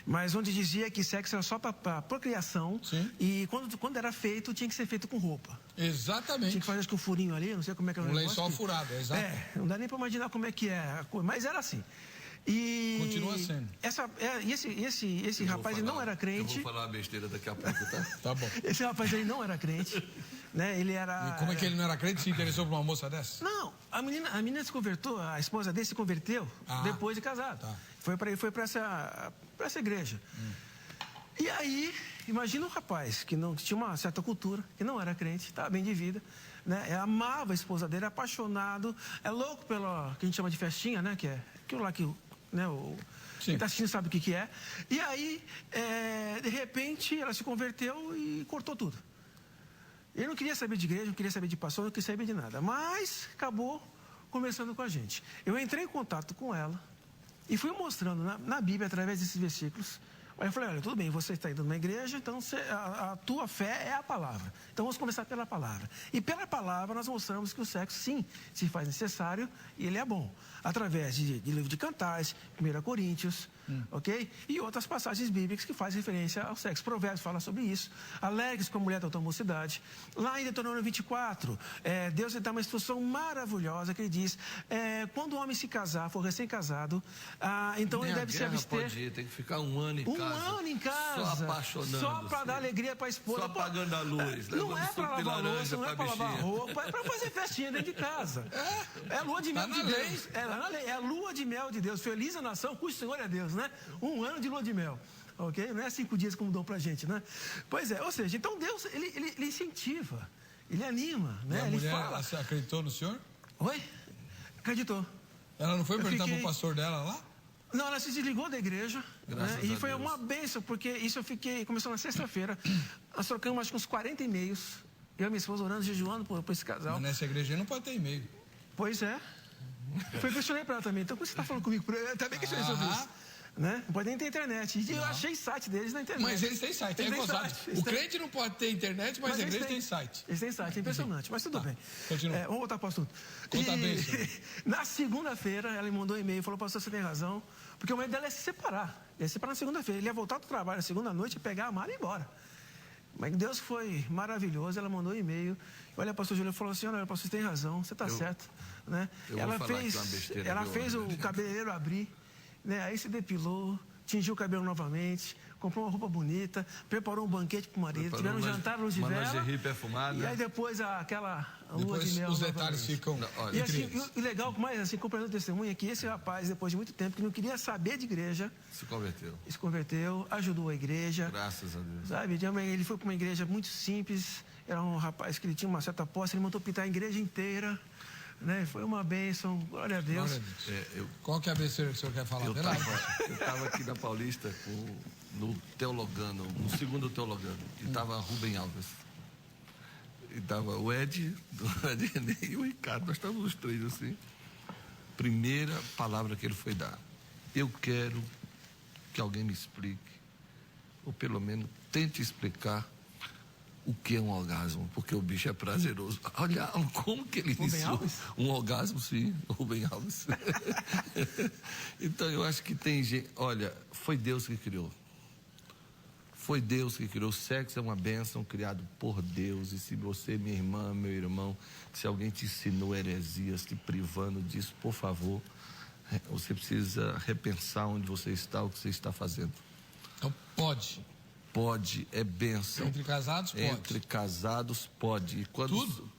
mas onde dizia que sexo era só para procriação. Sim. E quando era feito, tinha que ser feito com roupa. Exatamente. Tinha que fazer acho que um furinho ali, não sei como é que era o negócio. lençol furado, exato. Não dá nem para imaginar como é que é a coisa, mas era assim. E continua sendo. Esse rapaz ele não era crente. Eu vou falar uma besteira daqui a pouco, tá? Tá bom. Esse rapaz aí não era crente, né? Ele era. E como é que ele não era crente e se interessou por uma moça dessa? Não, a menina se converteu, a esposa dele se converteu depois de casado. Tá. Foi para essa igreja. E aí, imagina um rapaz que tinha uma certa cultura, que não era crente, estava bem de vida, né? Amava a esposa dele, apaixonado, é louco pelo que a gente chama de festinha, né? Que é aquilo lá que quem está assistindo sabe o que é. E aí, de repente, ela se converteu e cortou tudo. Ele não queria saber de igreja, não queria saber de pastor, não queria saber de nada. Mas acabou conversando com a gente. Eu entrei em contato com ela e fui mostrando na Bíblia, através desses versículos. Aí eu falei, olha, tudo bem, você está indo numa igreja, então a tua fé é a palavra. Então vamos começar pela palavra. E pela palavra nós mostramos que o sexo, sim, se faz necessário e ele é bom. Através de livro de Cantares, 1 Coríntios, ok? E outras passagens bíblicas que fazem referência ao sexo. Provérbios fala sobre isso. Alegres com a mulher da tua mocidade. Lá em Deuteronômio 24, Deus dá uma instrução maravilhosa que ele diz, quando o homem se casar, for recém-casado, então ele deve se abster. Pode ir, tem que ficar um ano em casa. Um ano em casa. Só apaixonando. Só para dar alegria para a esposa. Só apagando a luz. Não é para lavar louça, não é para lavar roupa, é para fazer festinha dentro de casa. É a lua de mel de Deus. É a lua de mel de Deus. Feliz a nação cujo Senhor é Deus, né? Um ano de lua de mel. Ok? Não é 5 dias como dão pra gente, né? Pois é, ou seja, então Deus, ele incentiva, ele anima, né? E a ele mulher fala. acreditou no senhor? Oi? Acreditou. Ela não foi perguntar pro pastor dela lá? Não, ela se desligou da igreja, né? E foi uma bênção, porque isso começou na sexta-feira. Nós trocamos acho que uns 40 e-mails. Eu e minha esposa orando, jejuando por esse casal. Mas nessa igreja não pode ter e-mail. Pois é. Foi questionei para ela também. Então, por que você está falando comigo? Eu também questionei sobre isso. Né? Não pode nem ter internet. E eu achei site deles na internet. Mas eles têm site, é gozado. O crente não pode ter internet, mas a igreja tem site. Eles têm site, é impressionante. Mas tudo bem. Continua. Vamos voltar para o assunto. Conta bem, senhor. Na segunda-feira, ela me mandou um e-mail e falou, pastor, você tem razão. Porque o medo dela é se separar. Ele ia se separar na segunda-feira. Ele ia voltar do trabalho na segunda noite, pegar a mala e ir embora. Mas Deus foi maravilhoso, ela mandou um e-mail. Olha, pastor Júlio falou assim, olha, pastor, você tem razão, você está certo. Né? Ela fez o cabeleireiro abrir, né? Aí se depilou, tingiu o cabelo novamente, comprou uma roupa bonita, preparou um banquete para o marido, tiveram um jantar, luz de vela. Perfumada. E aí depois aquela lua de mel. Os detalhes ficam e assim, o legal, mais assim, completando testemunha, é que esse rapaz, depois de muito tempo, que não queria saber de igreja, se converteu, ajudou a igreja. Graças a Deus. Sabe, ele foi para uma igreja muito simples, era um rapaz que ele tinha uma certa posse, ele mandou pintar a igreja inteira. Né? Foi uma bênção, glória a Deus. Glória a Deus. Qual que é a besteira que o senhor quer falar? Eu estava aqui na Paulista no Teologando, no segundo Teologando, e estava Rubem Alves. E estava o Ed, e o Ricardo, nós estávamos os três assim. Primeira palavra que ele foi dar. Eu quero que alguém me explique, ou pelo menos tente explicar o que é um orgasmo, porque o bicho é prazeroso. Olha como que ele iniciou um orgasmo, sim, o Rubem Alves. Então eu acho que tem gente, olha, foi Deus que criou. Foi Deus que criou. O sexo é uma bênção criado por Deus. E se você, minha irmã, meu irmão, se alguém te ensinou heresias, te privando disso, por favor, você precisa repensar onde você está, o que você está fazendo. Então pode. Pode, é bênção. Entre casados, pode. Entre casados, pode. E quando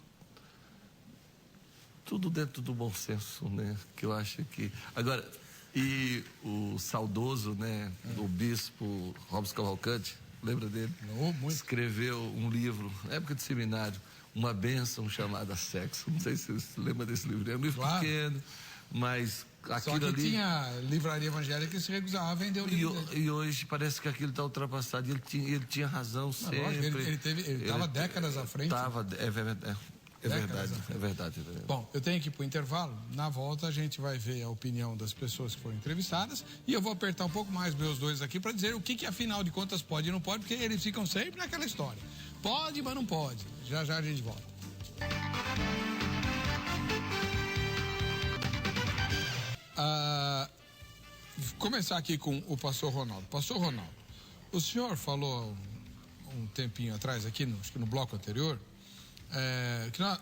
tudo dentro do bom senso, né? Que eu acho que... Agora, e o saudoso, né? O bispo Robson Cavalcante, lembra dele? Não, muito. Escreveu um livro, na época de seminário, Uma Bênção Chamada Sexo. Não sei se você se lembra desse livro. É um livro pequeno, mas... Só que ali tinha livraria evangélica que se recusava a vender o livro dele. E hoje parece que aquilo está ultrapassado. Ele tinha razão sempre. Ele estava décadas à frente. É verdade. Bom, eu tenho que ir para o intervalo. Na volta a gente vai ver a opinião das pessoas que foram entrevistadas. E eu vou apertar um pouco mais meus dois aqui para dizer o que afinal de contas pode e não pode, porque eles ficam sempre naquela história. Pode, mas não pode. Já a gente volta. Começar aqui com o pastor Ronaldo. Pastor Ronaldo, o senhor falou um tempinho atrás aqui, acho que no bloco anterior,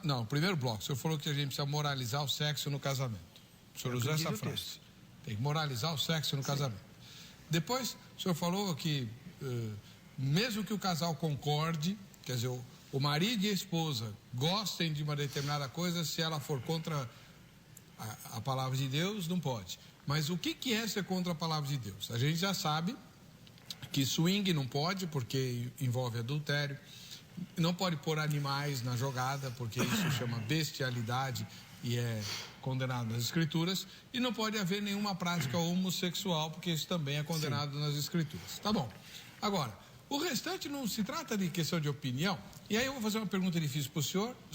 no primeiro bloco, o senhor falou que a gente precisa moralizar o sexo no casamento. O senhor usou essa frase. Tem que moralizar o sexo no casamento. Depois, o senhor falou que mesmo que o casal concorde, quer dizer, o marido e a esposa gostem de uma determinada coisa, se ela for contra a palavra de Deus, não pode. Mas o que é ser contra a palavra de Deus? A gente já sabe que swing não pode, porque envolve adultério. Não pode pôr animais na jogada, porque isso chama bestialidade e é condenado nas Escrituras. E não pode haver nenhuma prática homossexual, porque isso também é condenado nas Escrituras. Tá bom. Agora, o restante não se trata de questão de opinião. E aí eu vou fazer uma pergunta difícil para o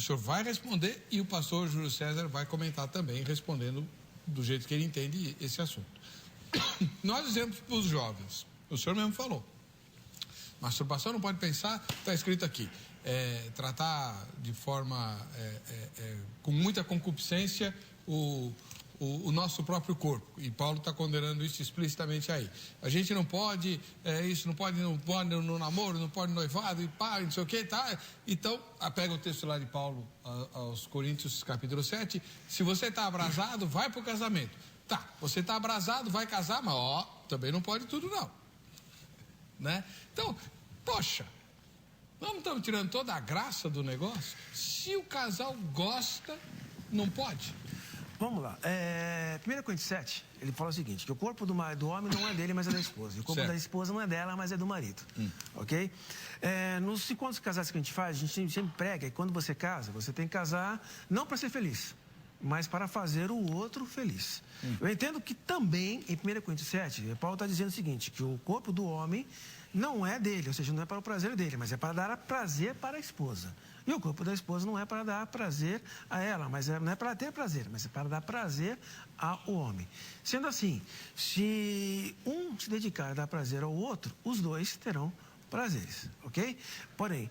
senhor vai responder e o pastor Júlio César vai comentar também, respondendo do jeito que ele entende esse assunto. Nós dizemos para os jovens, o senhor mesmo falou, masturbação não pode pensar, está escrito aqui, tratar de forma, com muita concupiscência o nosso próprio corpo, e Paulo está condenando isso explicitamente aí. A gente não pode, não pode no namoro, não pode no noivado, e pá, não sei o que, tá? Então, pega o texto lá de Paulo aos Coríntios, capítulo 7, se você está abrasado, vai para o casamento. Tá, você está abrasado, vai casar, mas também não pode tudo não. Né? Então, poxa, nós não estamos tirando toda a graça do negócio? Se o casal gosta, não pode? Vamos lá. 1 Coríntios 7, ele fala o seguinte, que o corpo do homem não é dele, mas é da esposa. E o corpo da esposa não é dela, mas é do marido. Ok? Nos encontros casais que a gente faz, a gente sempre prega que quando você casa, você tem que casar não para ser feliz, mas para fazer o outro feliz. Eu entendo que também, em 1 Coríntios 7, Paulo está dizendo o seguinte, que o corpo do homem não é dele, ou seja, não é para o prazer dele, mas é para dar prazer para a esposa. E o corpo da esposa não é para dar prazer a ela, mas não é para ter prazer, mas é para dar prazer ao homem. Sendo assim, se um se dedicar a dar prazer ao outro, os dois terão prazeres, ok? Porém,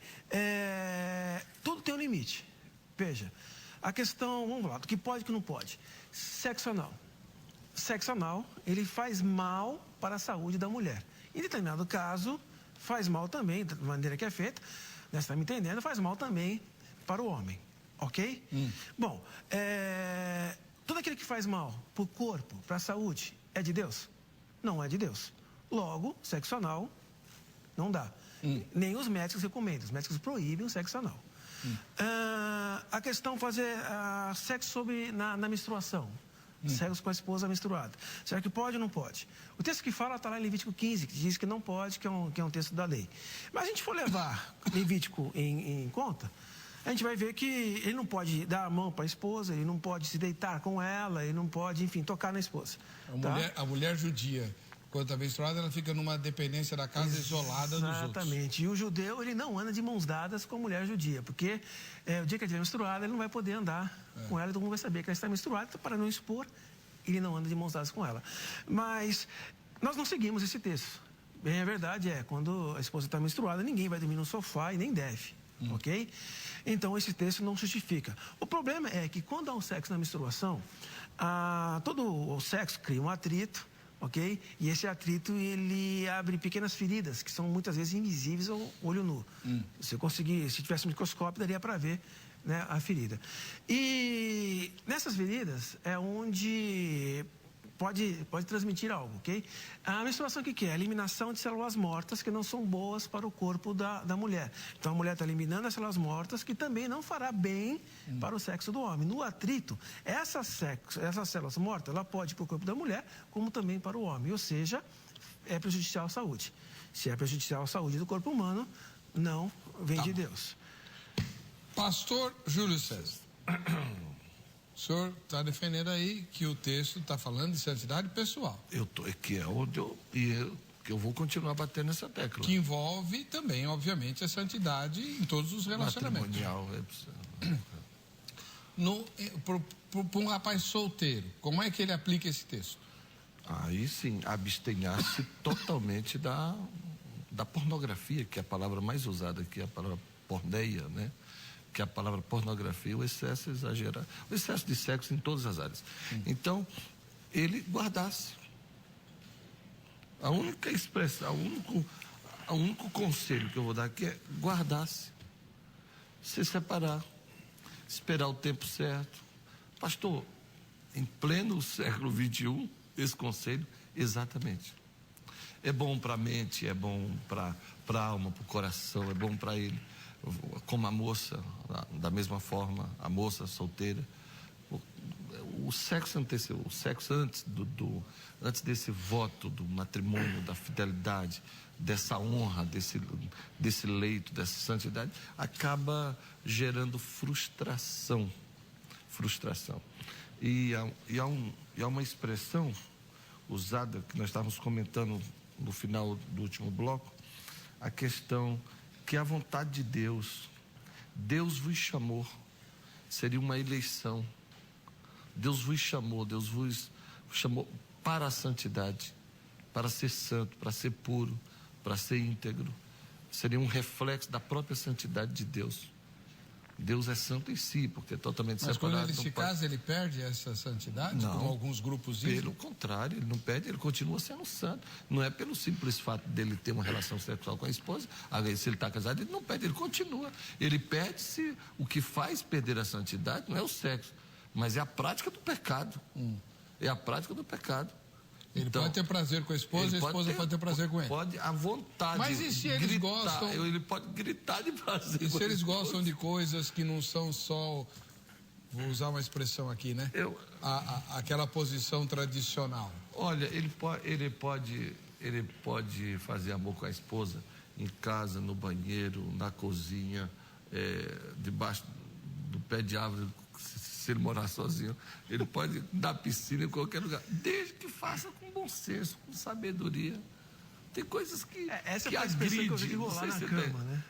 tudo tem um limite. Veja, a questão, vamos lá, do que pode e que não pode. Sexo anal. Sexo anal, ele faz mal para a saúde da mulher. Em determinado caso, faz mal também, da maneira que é feita, você está me entendendo, faz mal também para o homem, ok? Bom, tudo aquilo que faz mal para o corpo, para a saúde, é de Deus? Não é de Deus. Logo, sexo anal não dá. Nem os médicos recomendam, os médicos proíbem o sexo anal. A questão fazer sexo na menstruação. Sexo com a esposa menstruada. Será que pode ou não pode? O texto que fala está lá em Levítico 15, que diz que não pode, que é um texto da lei. Mas a gente for levar Levítico em conta, a gente vai ver que ele não pode dar a mão para a esposa, ele não pode se deitar com ela, ele não pode, enfim, tocar na esposa. A mulher judia, quando está menstruada, ela fica numa dependência da casa isolada dos outros. Exatamente. E o judeu, ele não anda de mãos dadas com a mulher judia, porque o dia que ela estiver menstruada, ele não vai poder andar com ela, todo mundo vai saber que ela está menstruada, então, para não expor, ele não anda de mãos dadas com ela. Mas nós não seguimos esse texto. Bem, a verdade quando a esposa está menstruada, ninguém vai dormir no sofá e nem deve, ok? Então, esse texto não justifica. O problema é que quando há um sexo na menstruação, todo o sexo cria um atrito, ok? E esse atrito, ele abre pequenas feridas, que são muitas vezes invisíveis ao olho nu. Se tivesse um microscópio, daria para ver, né, a ferida. E nessas feridas é onde pode transmitir algo, ok? A menstruação, o que é? A eliminação de células mortas que não são boas para o corpo da mulher. Então, a mulher está eliminando as células mortas, que também não fará bem para o sexo do homem. No atrito, essas células mortas, ela pode ir para o corpo da mulher, como também para o homem. Ou seja, é prejudicial à saúde. Se é prejudicial à saúde do corpo humano, não vem de Deus. Pastor Júlio César. O senhor está defendendo aí que o texto está falando de santidade pessoal. Que é onde eu vou continuar batendo nessa tecla. Que envolve também, obviamente, a santidade em todos os relacionamentos. Para um rapaz solteiro, como é que ele aplica esse texto? Aí sim, abstenhar-se totalmente da pornografia, que é a palavra mais usada aqui, a palavra porneia, né? Que é a palavra pornografia, o excesso exagerado, o excesso de sexo em todas as áreas. Então, ele guardasse. A única expressão, o único conselho que eu vou dar aqui é guardasse, se separar, esperar o tempo certo. Pastor, em pleno século XXI, esse conselho, exatamente. É bom para a mente, é bom para a alma, para o coração, é bom para ele. Como a moça, da mesma forma, a moça solteira. O sexo antecedeu, o sexo antes desse voto do matrimônio, da fidelidade, dessa honra, desse leito, dessa santidade, acaba gerando frustração. E há uma expressão usada, que nós estávamos comentando no final do último bloco, a questão que a vontade de Deus vos chamou, seria uma eleição. Deus vos chamou para a santidade, para ser santo, para ser puro, para ser íntegro. Seria um reflexo da própria santidade de Deus. Deus é santo em si, porque é totalmente separado. Mas quando ele se casa, ele perde essa santidade? Não, como alguns grupos dizem? Pelo contrário, ele não perde, ele continua sendo santo. Não é pelo simples fato dele ter uma relação sexual com a esposa, se ele está casado, ele não perde, ele continua. Ele perde se o que faz perder a santidade não é o sexo, mas é a prática do pecado. É a prática do pecado. Ele então, pode ter prazer com a esposa, e a esposa pode ter prazer com ele. Pode, à vontade. Mas e se eles gostam... Ele pode gritar de prazer. E se eles gostam de coisas que não são só... Vou usar uma expressão aqui, né? Aquela posição tradicional. Olha, ele pode fazer amor com a esposa em casa, no banheiro, na cozinha, debaixo do pé de árvore. Se ele morar sozinho, ele pode dar piscina em qualquer lugar, desde que faça com bom senso, com sabedoria. Tem coisas que agride, né?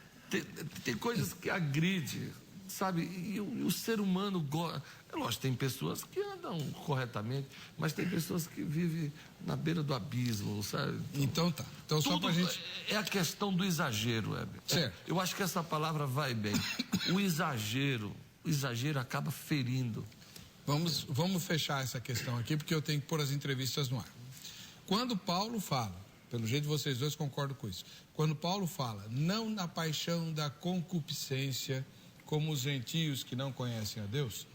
Tem coisas que agride, sabe? E o ser humano gosta. É lógico, tem pessoas que andam corretamente, mas tem pessoas que vivem na beira do abismo, sabe? Então tá. Então só pra gente... É a questão do exagero, Heber. Certo. Eu acho que essa palavra vai bem. O exagero acaba ferindo. Vamos fechar essa questão aqui, porque eu tenho que pôr as entrevistas no ar. Quando Paulo fala, pelo jeito vocês dois concordam com isso, quando Paulo fala, não na paixão da concupiscência, como os gentios que não conhecem a Deus,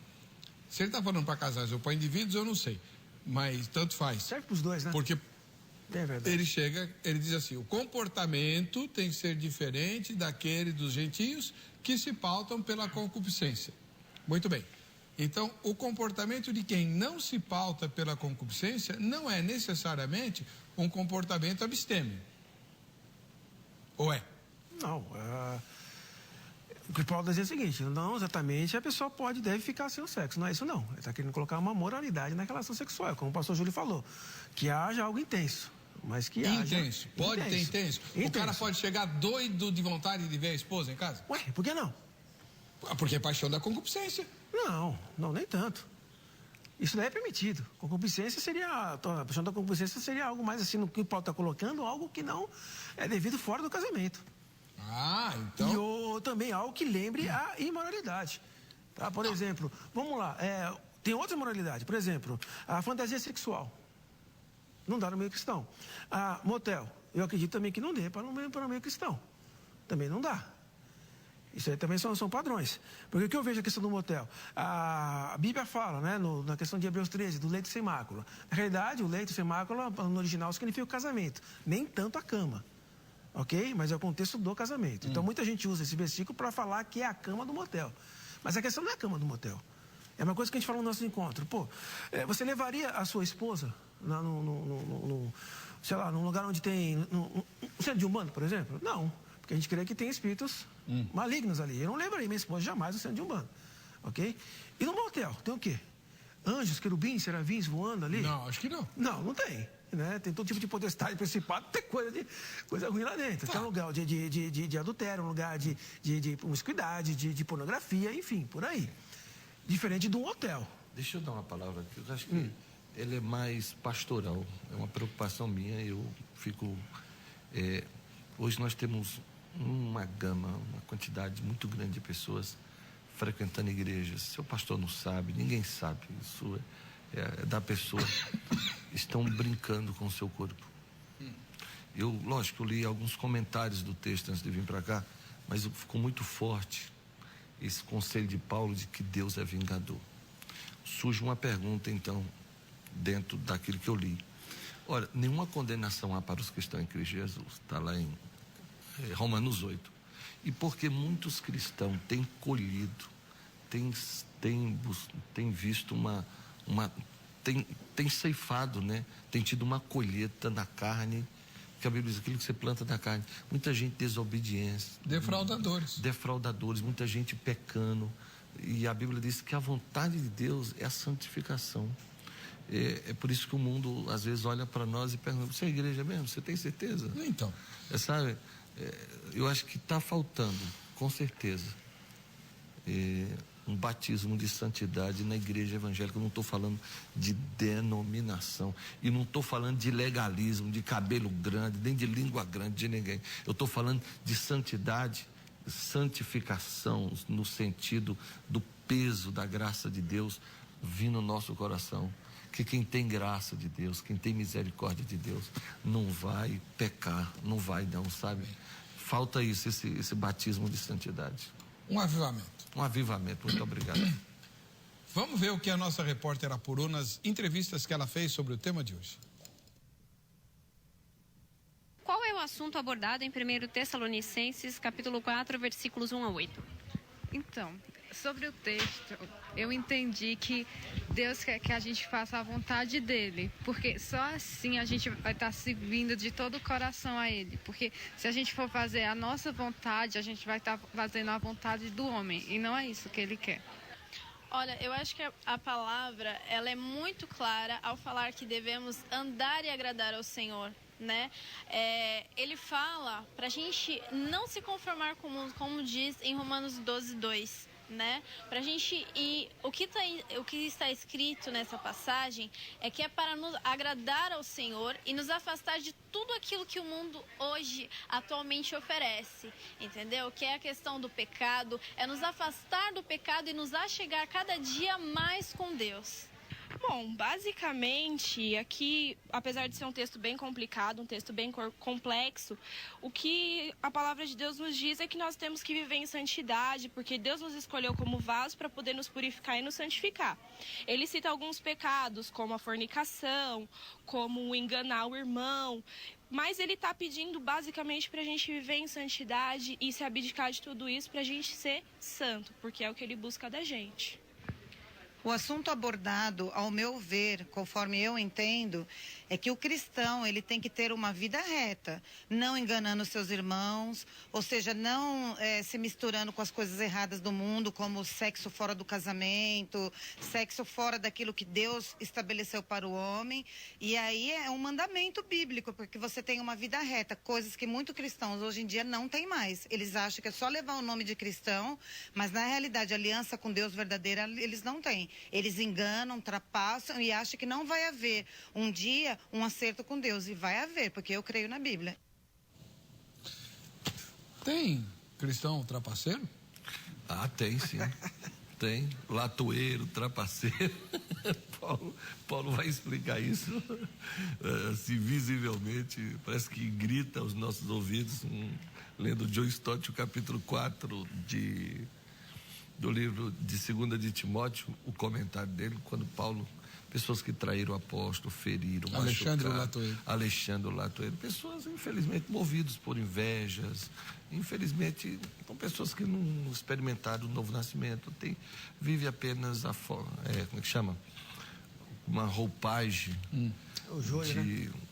se ele está falando para casais ou para indivíduos, eu não sei, mas tanto faz. Serve para os dois, né? Porque verdade. ele diz assim, o comportamento tem que ser diferente daquele dos gentios que se pautam pela concupiscência. Muito bem. Então, o comportamento de quem não se pauta pela concupiscência não é necessariamente um comportamento abstêmio. Ou é? Não. O que Paulo diz é o seguinte, não exatamente a pessoa deve ficar sem o sexo. Não é isso não. Ele está querendo colocar uma moralidade na relação sexual, como o pastor Júlio falou. Que haja algo intenso. Mas que intenso. Pode ter intenso. O cara Intenso. pode chegar doido de vontade de ver a esposa em casa? Ué, por que não? Porque é paixão da concupiscência. Não, nem tanto. Isso daí é permitido. Concupiscência a paixão da concupiscência seria algo mais assim, no que o Paulo está colocando, algo que não é devido fora do casamento. Então... E também algo que lembre a imoralidade. Tá? Por exemplo, vamos lá, tem outra moralidade. Por exemplo, a fantasia sexual. Não dá no meio cristão. Motel, eu acredito também que não dê para o meio cristão. Também não dá. Isso aí também são padrões. Porque o que eu vejo a questão do motel? A Bíblia fala, né, na questão de Hebreus 13, do leito sem mácula. Na realidade, o leito sem mácula, no original, significa o casamento. Nem tanto a cama. Ok? Mas é o contexto do casamento. Então, muita gente usa esse versículo para falar que é a cama do motel. Mas a questão não é a cama do motel. É uma coisa que a gente fala no nosso encontro. Você levaria a sua esposa sei lá, num lugar onde tem... Um centro de umbanda, por exemplo? Não. Porque a gente crê que tem espíritos malignos ali. Eu não levaria minha esposa jamais no centro de umbanda. Ok? E no motel, tem o quê? Anjos, querubins, serafins voando ali? Não, acho que não. Não tem. Né? Tem todo tipo de potestade, principado, tem coisa ruim lá dentro. Tem um lugar de adultério, um lugar de promiscuidade, de pornografia, enfim, por aí. Diferente de um hotel. Deixa eu dar uma palavra aqui. Eu acho que ele é mais pastoral. É uma preocupação minha. Eu fico... hoje nós temos uma gama, uma quantidade muito grande de pessoas frequentando igrejas. Seu pastor não sabe, ninguém sabe. Isso da pessoa, estão brincando com o seu corpo. Lógico, eu li alguns comentários do texto antes de vir para cá, mas ficou muito forte esse conselho de Paulo de que Deus é vingador. Surge uma pergunta, então, dentro daquilo que eu li. Ora, nenhuma condenação há para os que estão em Cristo Jesus, está lá em Romanos 8. E porque muitos cristãos têm colhido, têm visto tem ceifado, né? Tem tido uma colheita na carne, que a Bíblia diz aquilo que você planta na carne. Muita gente desobediente. Defraudadores, muita gente pecando. E a Bíblia diz que a vontade de Deus é a santificação. É por isso que o mundo às vezes olha para nós e pergunta: você é igreja mesmo? Você tem certeza? Então. Sabe, eu acho que está faltando, com certeza, um batismo de santidade na igreja evangélica. Eu não estou falando de denominação, e não estou falando de legalismo, de cabelo grande, nem de língua grande de ninguém. Eu estou falando de santidade, santificação, no sentido do peso da graça de Deus vir no nosso coração. Que quem tem graça de Deus, quem tem misericórdia de Deus, não vai pecar, não vai não, sabe? Falta isso, esse batismo de santidade. Um avivamento. Um avivamento, muito obrigado. Vamos ver o que a nossa repórter apurou nas entrevistas que ela fez sobre o tema de hoje. Qual é o assunto abordado em 1 Tessalonicenses, capítulo 4, versículos 1 a 8? Então, sobre o texto, eu entendi que Deus quer que a gente faça a vontade dele, porque só assim a gente vai estar servindo de todo o coração a ele, porque se a gente for fazer a nossa vontade, a gente vai estar fazendo a vontade do homem, e não é isso que ele quer. Olha, eu acho que a palavra, ela é muito clara ao falar que devemos andar e agradar ao Senhor, né? Ele fala pra gente não se conformar com o mundo, como diz em Romanos 12:2, né? Pra gente ir, o que está escrito nessa passagem é que é para nos agradar ao Senhor e nos afastar de tudo aquilo que o mundo hoje atualmente oferece, entendeu? Que é a questão do pecado, é nos afastar do pecado e nos achegar cada dia mais com Deus. Bom, basicamente, aqui, apesar de ser um texto bem complicado, um texto bem complexo, o que a palavra de Deus nos diz é que nós temos que viver em santidade, porque Deus nos escolheu como vaso para poder nos purificar e nos santificar. Ele cita alguns pecados, como a fornicação, como enganar o irmão, mas ele está pedindo basicamente para a gente viver em santidade e se abdicar de tudo isso para a gente ser santo, porque é o que ele busca da gente. O assunto abordado, ao meu ver, conforme eu entendo, é que o cristão, ele tem que ter uma vida reta, não enganando seus irmãos, ou seja, não se misturando com as coisas erradas do mundo, como sexo fora do casamento, sexo fora daquilo que Deus estabeleceu para o homem. E aí é um mandamento bíblico, porque você tem uma vida reta, coisas que muitos cristãos hoje em dia não têm mais. Eles acham que é só levar o nome de cristão, mas na realidade, aliança com Deus verdadeira, eles não têm. Eles enganam, ultrapassam e acham que não vai haver um dia um acerto com Deus. E vai haver, porque eu creio na Bíblia. Tem cristão trapaceiro? Ah, tem sim. Tem. Latoeiro, trapaceiro. Paulo vai explicar isso assim, visivelmente. Parece que grita aos nossos ouvidos, lendo John Stott, o capítulo 4 do livro de 2 de Timóteo, o comentário dele, quando Paulo, pessoas que traíram o apóstolo, feriram, Alexandre o Latoeiro, pessoas infelizmente movidos por invejas, infelizmente são pessoas que não experimentaram o novo nascimento, vive apenas como é que chama? Uma roupagem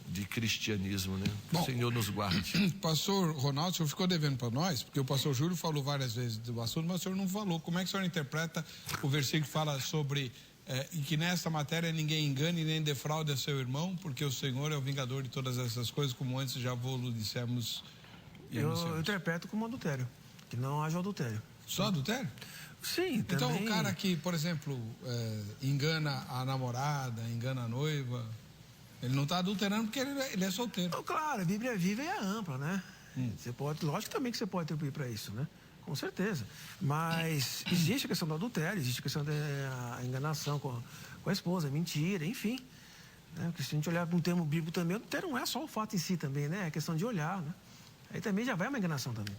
de cristianismo, né? Que o Senhor nos guarde. Pastor Ronaldo, o senhor ficou devendo para nós, porque o pastor Júlio falou várias vezes do assunto, mas o senhor não falou. Como é que o senhor interpreta o versículo que fala sobre e que nessa matéria ninguém engane nem defraude a seu irmão, porque o Senhor é o vingador de todas essas coisas, como antes já vos dissemos. Eu interpreto como adultério, que não haja adultério. Só adultério? Sim, também. Então o cara que, por exemplo, engana a namorada, engana a noiva, ele não está adulterando porque ele é solteiro. Então, claro, a Bíblia é viva e é ampla, né? Você pode, lógico também que você pode atribuir para isso, né? Com certeza. Mas existe a questão do adultério, existe a questão da enganação com a esposa, mentira, enfim. Né? Porque se a gente olhar para um termo bíblico também, não é só o fato em si também, né? É questão de olhar, né? Aí também já vai uma enganação também.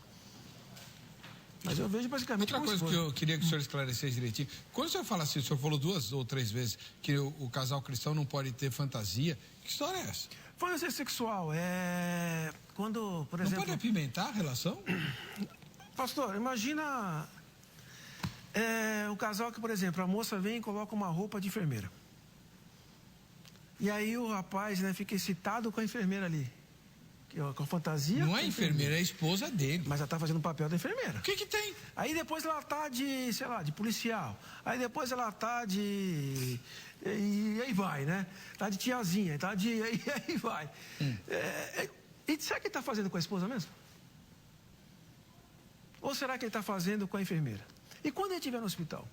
Mas eu vejo basicamente... Outra coisa que eu queria que o senhor esclarecesse direitinho. Quando o senhor fala assim, o senhor falou 2 ou 3 vezes que o casal cristão não pode ter fantasia, que história é essa? Fantasia sexual é quando, por exemplo... Não pode apimentar a relação? Pastor, imagina o casal que, por exemplo, a moça vem e coloca uma roupa de enfermeira. E aí o rapaz, né, fica excitado com a enfermeira ali. Com a fantasia. Não é enfermeira, é a esposa dele. Mas ela tá fazendo o papel da enfermeira. O que tem? Aí depois ela tá de, sei lá, de policial. Aí depois ela tá de... E aí vai, né? Tá de tiazinha, tá de... E aí vai. E será que ele tá fazendo com a esposa mesmo? Ou será que ele tá fazendo com a enfermeira? E quando ele estiver no hospital?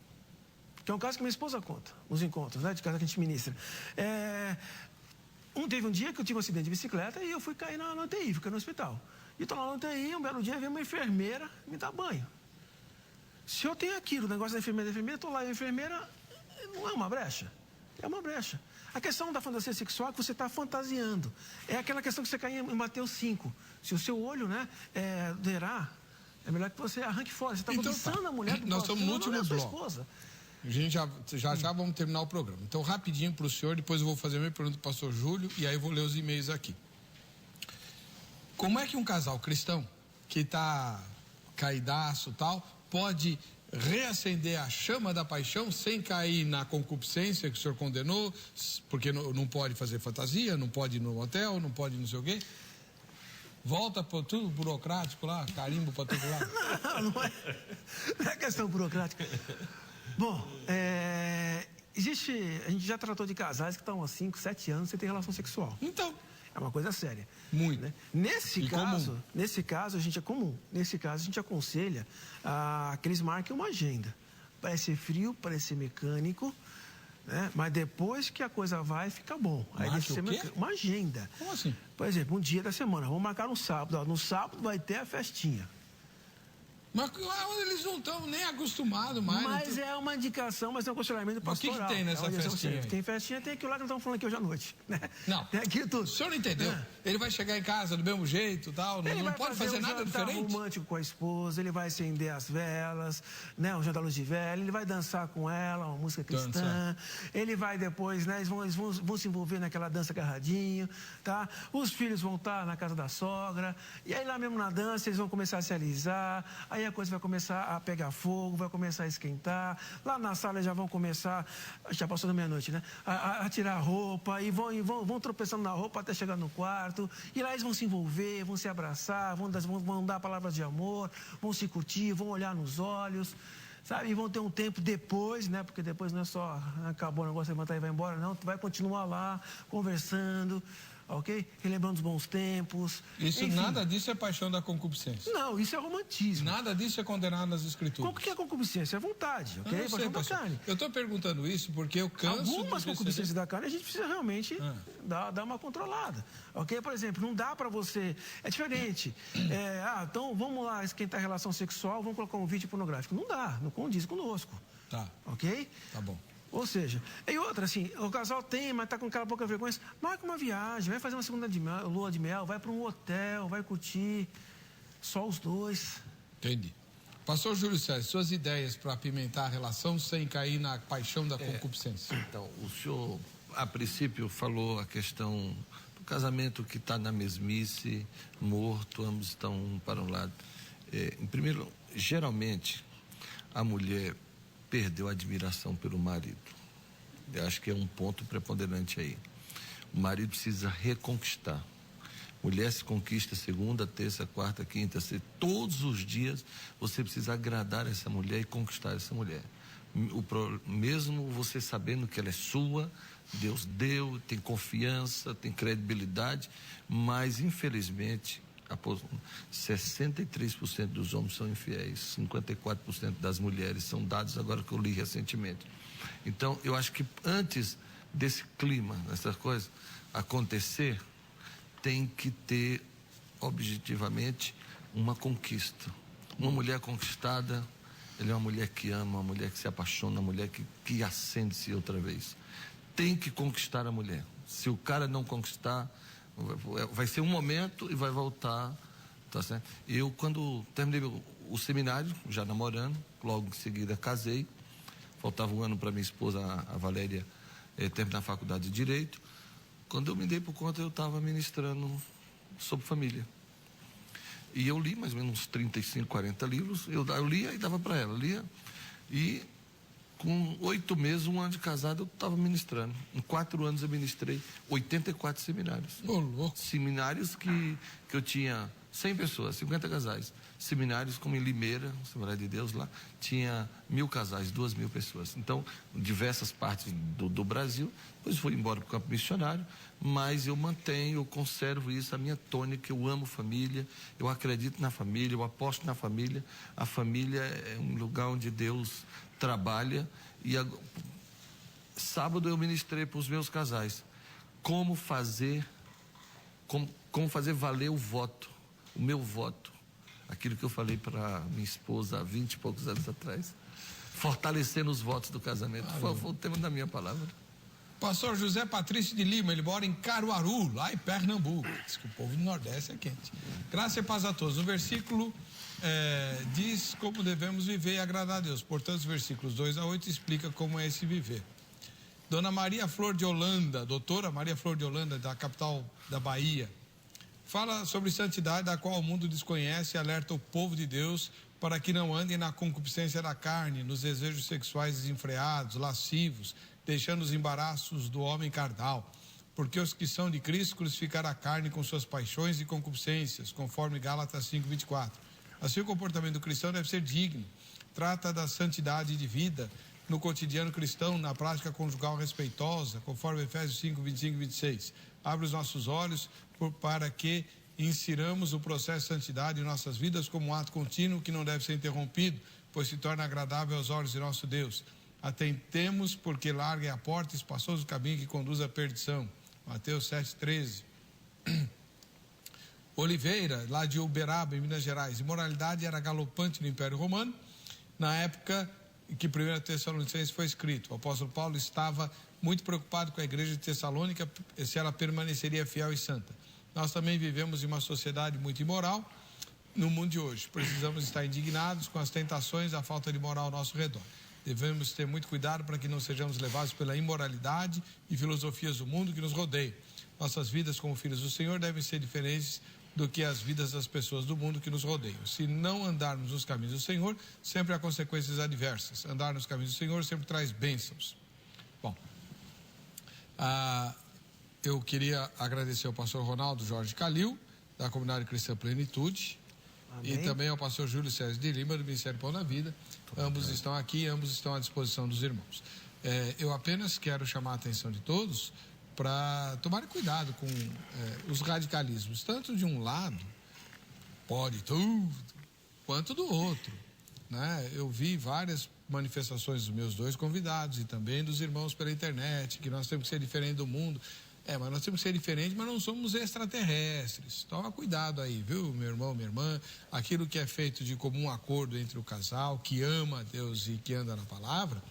Que é um caso que minha esposa conta, os encontros, né? De casa que a gente ministra. Teve um dia que eu tive um acidente de bicicleta e eu fui cair na UTI, fiquei no hospital. E tô lá na UTI, um belo dia veio uma enfermeira me dar banho. Se eu tenho aquilo, o negócio da enfermeira, tô lá, e a enfermeira não é uma brecha? É uma brecha. A questão da fantasia sexual é que você está fantasiando. É aquela questão que você cai em Mateus 5. Se o seu olho, né, doerá, é melhor que você arranque fora. Você está cobiçando a mulher do nós estamos no último bloco. Esposa. A gente já vamos terminar o programa. Então, rapidinho para o senhor, depois eu vou fazer a minha pergunta para o pastor Júlio e aí eu vou ler os e-mails aqui. Como é que um casal cristão que está caidaço e tal, pode reacender a chama da paixão sem cair na concupiscência que o senhor condenou, porque não pode fazer fantasia, não pode ir no hotel, não pode não sei o quê? Volta para tudo burocrático lá, carimbo para todo lado. Não é questão burocrática. Bom, a gente já tratou de casais que estão há 5, 7 anos sem ter relação sexual. Então. É uma coisa séria. Muito. Né? Nesse caso, a gente é comum. Nesse caso, a gente aconselha que eles marquem uma agenda. Parece ser frio, parece ser mecânico, né? Mas depois que a coisa vai, fica bom. Aí deixa ser uma agenda. Como assim? Por exemplo, um dia da semana. Vamos marcar no sábado. Ó, no sábado vai ter a festinha. Mas eles não estão nem acostumados mais. Mas é uma indicação, mas é um aconselhamento pastoral. Mas o que tem nessa festinha? Tem festinha, tem aquilo lá que nós estamos falando aqui hoje à noite. Né? Não. Tem aquilo tudo. O senhor não entendeu? Ele vai chegar em casa do mesmo jeito e tal, não pode fazer nada diferente? Ele vai romântico com a esposa, ele vai acender as velas, né, um jantar à luz de vela, ele vai dançar com ela, uma música cristã. Ele vai depois, né, eles vão se envolver naquela dança agarradinho, tá? Os filhos vão estar na casa da sogra, e aí lá mesmo na dança eles vão começar a se alisar, aí a coisa vai começar a pegar fogo, vai começar a esquentar. Lá na sala já vão começar, já passou da meia-noite, né? A tirar a roupa e vão tropeçando na roupa até chegar no quarto. E lá eles vão se envolver, vão se abraçar, vão dar palavras de amor, vão se curtir, vão olhar nos olhos, sabe? E vão ter um tempo depois, né? Porque depois não é só acabou o negócio, levantar e vai embora, não. Tu vai continuar lá conversando. Ok? Relembrando os bons tempos. Isso, enfim. Nada disso é paixão da concupiscência. Não, isso é romantismo. Nada disso é condenado nas escrituras. Qual que é a concupiscência? É vontade, ok? Eu sei, da carne. Eu estou perguntando isso porque eu canso. Algumas concupiscências da carne a gente precisa realmente dar uma controlada, ok? Por exemplo, não dá para você... É diferente. Então vamos lá esquentar a relação sexual, vamos colocar um vídeo pornográfico. Não dá, não condiz conosco. Tá. Ok? Tá bom. Ou seja, e outra, assim, o casal tem, mas tá com aquela pouca vergonha, marca uma viagem, vai fazer uma segunda lua de mel, vai para um hotel, vai curtir, só os dois. Entendi. Pastor Júlio César, suas ideias para apimentar a relação sem cair na paixão da concupiscência. Então, o senhor, a princípio, falou a questão do casamento que está na mesmice, morto, ambos estão um para um lado. Em primeiro, geralmente, a mulher perdeu a admiração pelo marido. Eu acho que é um ponto preponderante aí. O marido precisa reconquistar. Mulher se conquista segunda, terça, quarta, quinta, sexta. Todos os dias você precisa agradar essa mulher e conquistar essa mulher. Mesmo você sabendo que ela é sua, Deus deu, tem confiança, tem credibilidade, mas infelizmente 63% dos homens são infiéis, 54% das mulheres são dados, agora que eu li recentemente. Então, eu acho que antes desse clima, dessas coisas acontecer, tem que ter objetivamente uma conquista. Uma mulher conquistada, Ele é uma mulher que ama, uma mulher que se apaixona, uma mulher que acende-se outra vez. Tem que conquistar a mulher. Se o cara não conquistar, vai ser um momento e vai voltar, tá certo? Eu, quando terminei o seminário, já namorando, logo em seguida casei, faltava um ano para minha esposa, a Valéria, terminar a faculdade de Direito. Quando eu me dei por conta, eu estava ministrando sobre família. E eu li mais ou menos uns 35, 40 livros, eu lia e dava para ela, lia, e com 8 meses, 1 ano de casado, eu estava ministrando. Em 4 anos eu ministrei 84 seminários. Seminários que eu tinha 100 pessoas, 50 casais. Seminários como em Limeira, Assembleia de Deus lá, tinha 1000 casais, 2000 pessoas. Então, diversas partes do Brasil. Depois fui embora para o campo missionário, mas eu mantenho, eu conservo isso, a minha tônica. Eu amo família, eu acredito na família, eu aposto na família. A família é um lugar onde Deus trabalha. E sábado eu ministrei para os meus casais como fazer valer o voto, o meu voto. Aquilo que eu falei para minha esposa há 20 e poucos anos atrás. Fortalecendo os votos do casamento. Foi o tema da minha palavra. Pastor José Patrício de Lima, ele mora em Caruaru, lá em Pernambuco. Diz que o povo do Nordeste é quente. Graça e paz a todos. O versículo diz como devemos viver e agradar a Deus. Portanto, os versículos 2 a 8 explica como é esse viver. Dona Maria Flor de Holanda, doutora Maria Flor de Holanda, da capital da Bahia, fala sobre santidade, da qual o mundo desconhece, e alerta o povo de Deus para que não andem na concupiscência da carne, nos desejos sexuais desenfreados, lascivos, deixando os embaraços do homem carnal. Porque os que são de Cristo crucificaram a carne com suas paixões e concupiscências, conforme Gálatas 5:24. Assim, o comportamento do cristão deve ser digno. Trata da santidade de vida no cotidiano cristão, na prática conjugal respeitosa, conforme Efésios 5:25 e 26. Abre os nossos olhos para que insiramos o processo de santidade em nossas vidas como um ato contínuo que não deve ser interrompido, pois se torna agradável aos olhos de nosso Deus. Atentemos, porque larga é a porta e espaçoso o caminho que conduz à perdição. Mateus 7:13. Oliveira, lá de Uberaba, em Minas Gerais. Imoralidade era galopante no Império Romano, na época em que 1 Tessalonicenses foi escrito. O apóstolo Paulo estava muito preocupado com a igreja de Tessalônica, se ela permaneceria fiel e santa. Nós também vivemos em uma sociedade muito imoral no mundo de hoje. Precisamos estar indignados com as tentações e a falta de moral ao nosso redor. Devemos ter muito cuidado para que não sejamos levados pela imoralidade e filosofias do mundo que nos rodeiam. Nossas vidas como filhos do Senhor devem ser diferentes do que as vidas das pessoas do mundo que nos rodeiam. Se não andarmos nos caminhos do Senhor, sempre há consequências adversas. Andar nos caminhos do Senhor sempre traz bênçãos. Bom, eu queria agradecer ao pastor Ronaldo Jorge Calil, da Comunidade Cristã Plenitude. Amém. E também ao pastor Júlio César de Lima, do Ministério Pão da Vida. Ambos estão aqui, ambos estão à disposição dos irmãos. Eu apenas quero chamar a atenção de todos para tomarem cuidado com os radicalismos, tanto de um lado, pode tudo, quanto do outro, né? Eu vi várias manifestações dos meus 2 convidados e também dos irmãos pela internet, que nós temos que ser diferente do mundo. Mas nós temos que ser diferentes, mas não somos extraterrestres. Toma cuidado aí, viu, meu irmão, minha irmã? Aquilo que é feito de comum acordo entre o casal, que ama a Deus e que anda na palavra,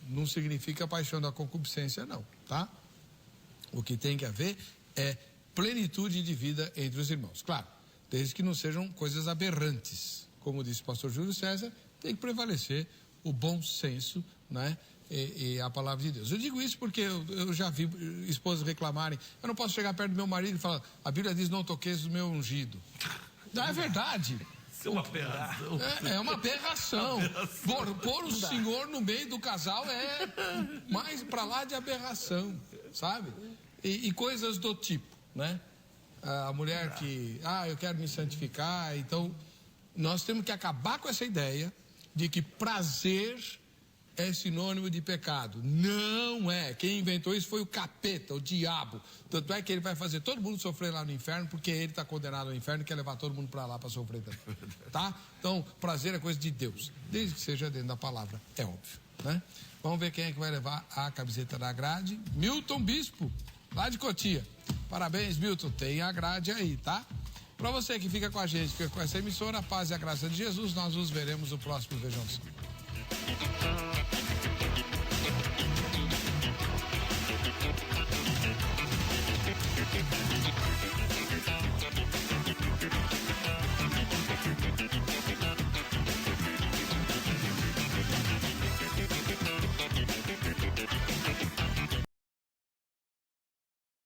não significa a paixão da concupiscência, não, tá? O que tem que haver é plenitude de vida entre os irmãos. Claro, desde que não sejam coisas aberrantes. Como disse o pastor Júlio César, tem que prevalecer o bom senso, né? E a palavra de Deus. Eu digo isso porque eu já vi esposas reclamarem: eu não posso chegar perto do meu marido e falar, a Bíblia diz, não toqueis o meu ungido. Não é verdade. Isso é uma aberração. É uma aberração. Pôr o Senhor no meio do casal é mais para lá de aberração, sabe? E coisas do tipo, né? A mulher que, eu quero me santificar. Então, nós temos que acabar com essa ideia de que prazer é sinônimo de pecado. Não é. Quem inventou isso foi o capeta, o diabo. Tanto é que ele vai fazer todo mundo sofrer lá no inferno, porque ele está condenado ao inferno e quer levar todo mundo para lá para sofrer também. Tá? Então, prazer é coisa de Deus, desde que seja dentro da palavra, é óbvio, né? Vamos ver quem é que vai levar a camiseta da grade. Milton Bispo, lá de Cotia. Parabéns, Milton, tem a grade aí, tá? Para você que fica com a gente, fica com essa emissora, a paz e a graça de Jesus, nós nos veremos no próximo Vejam Só.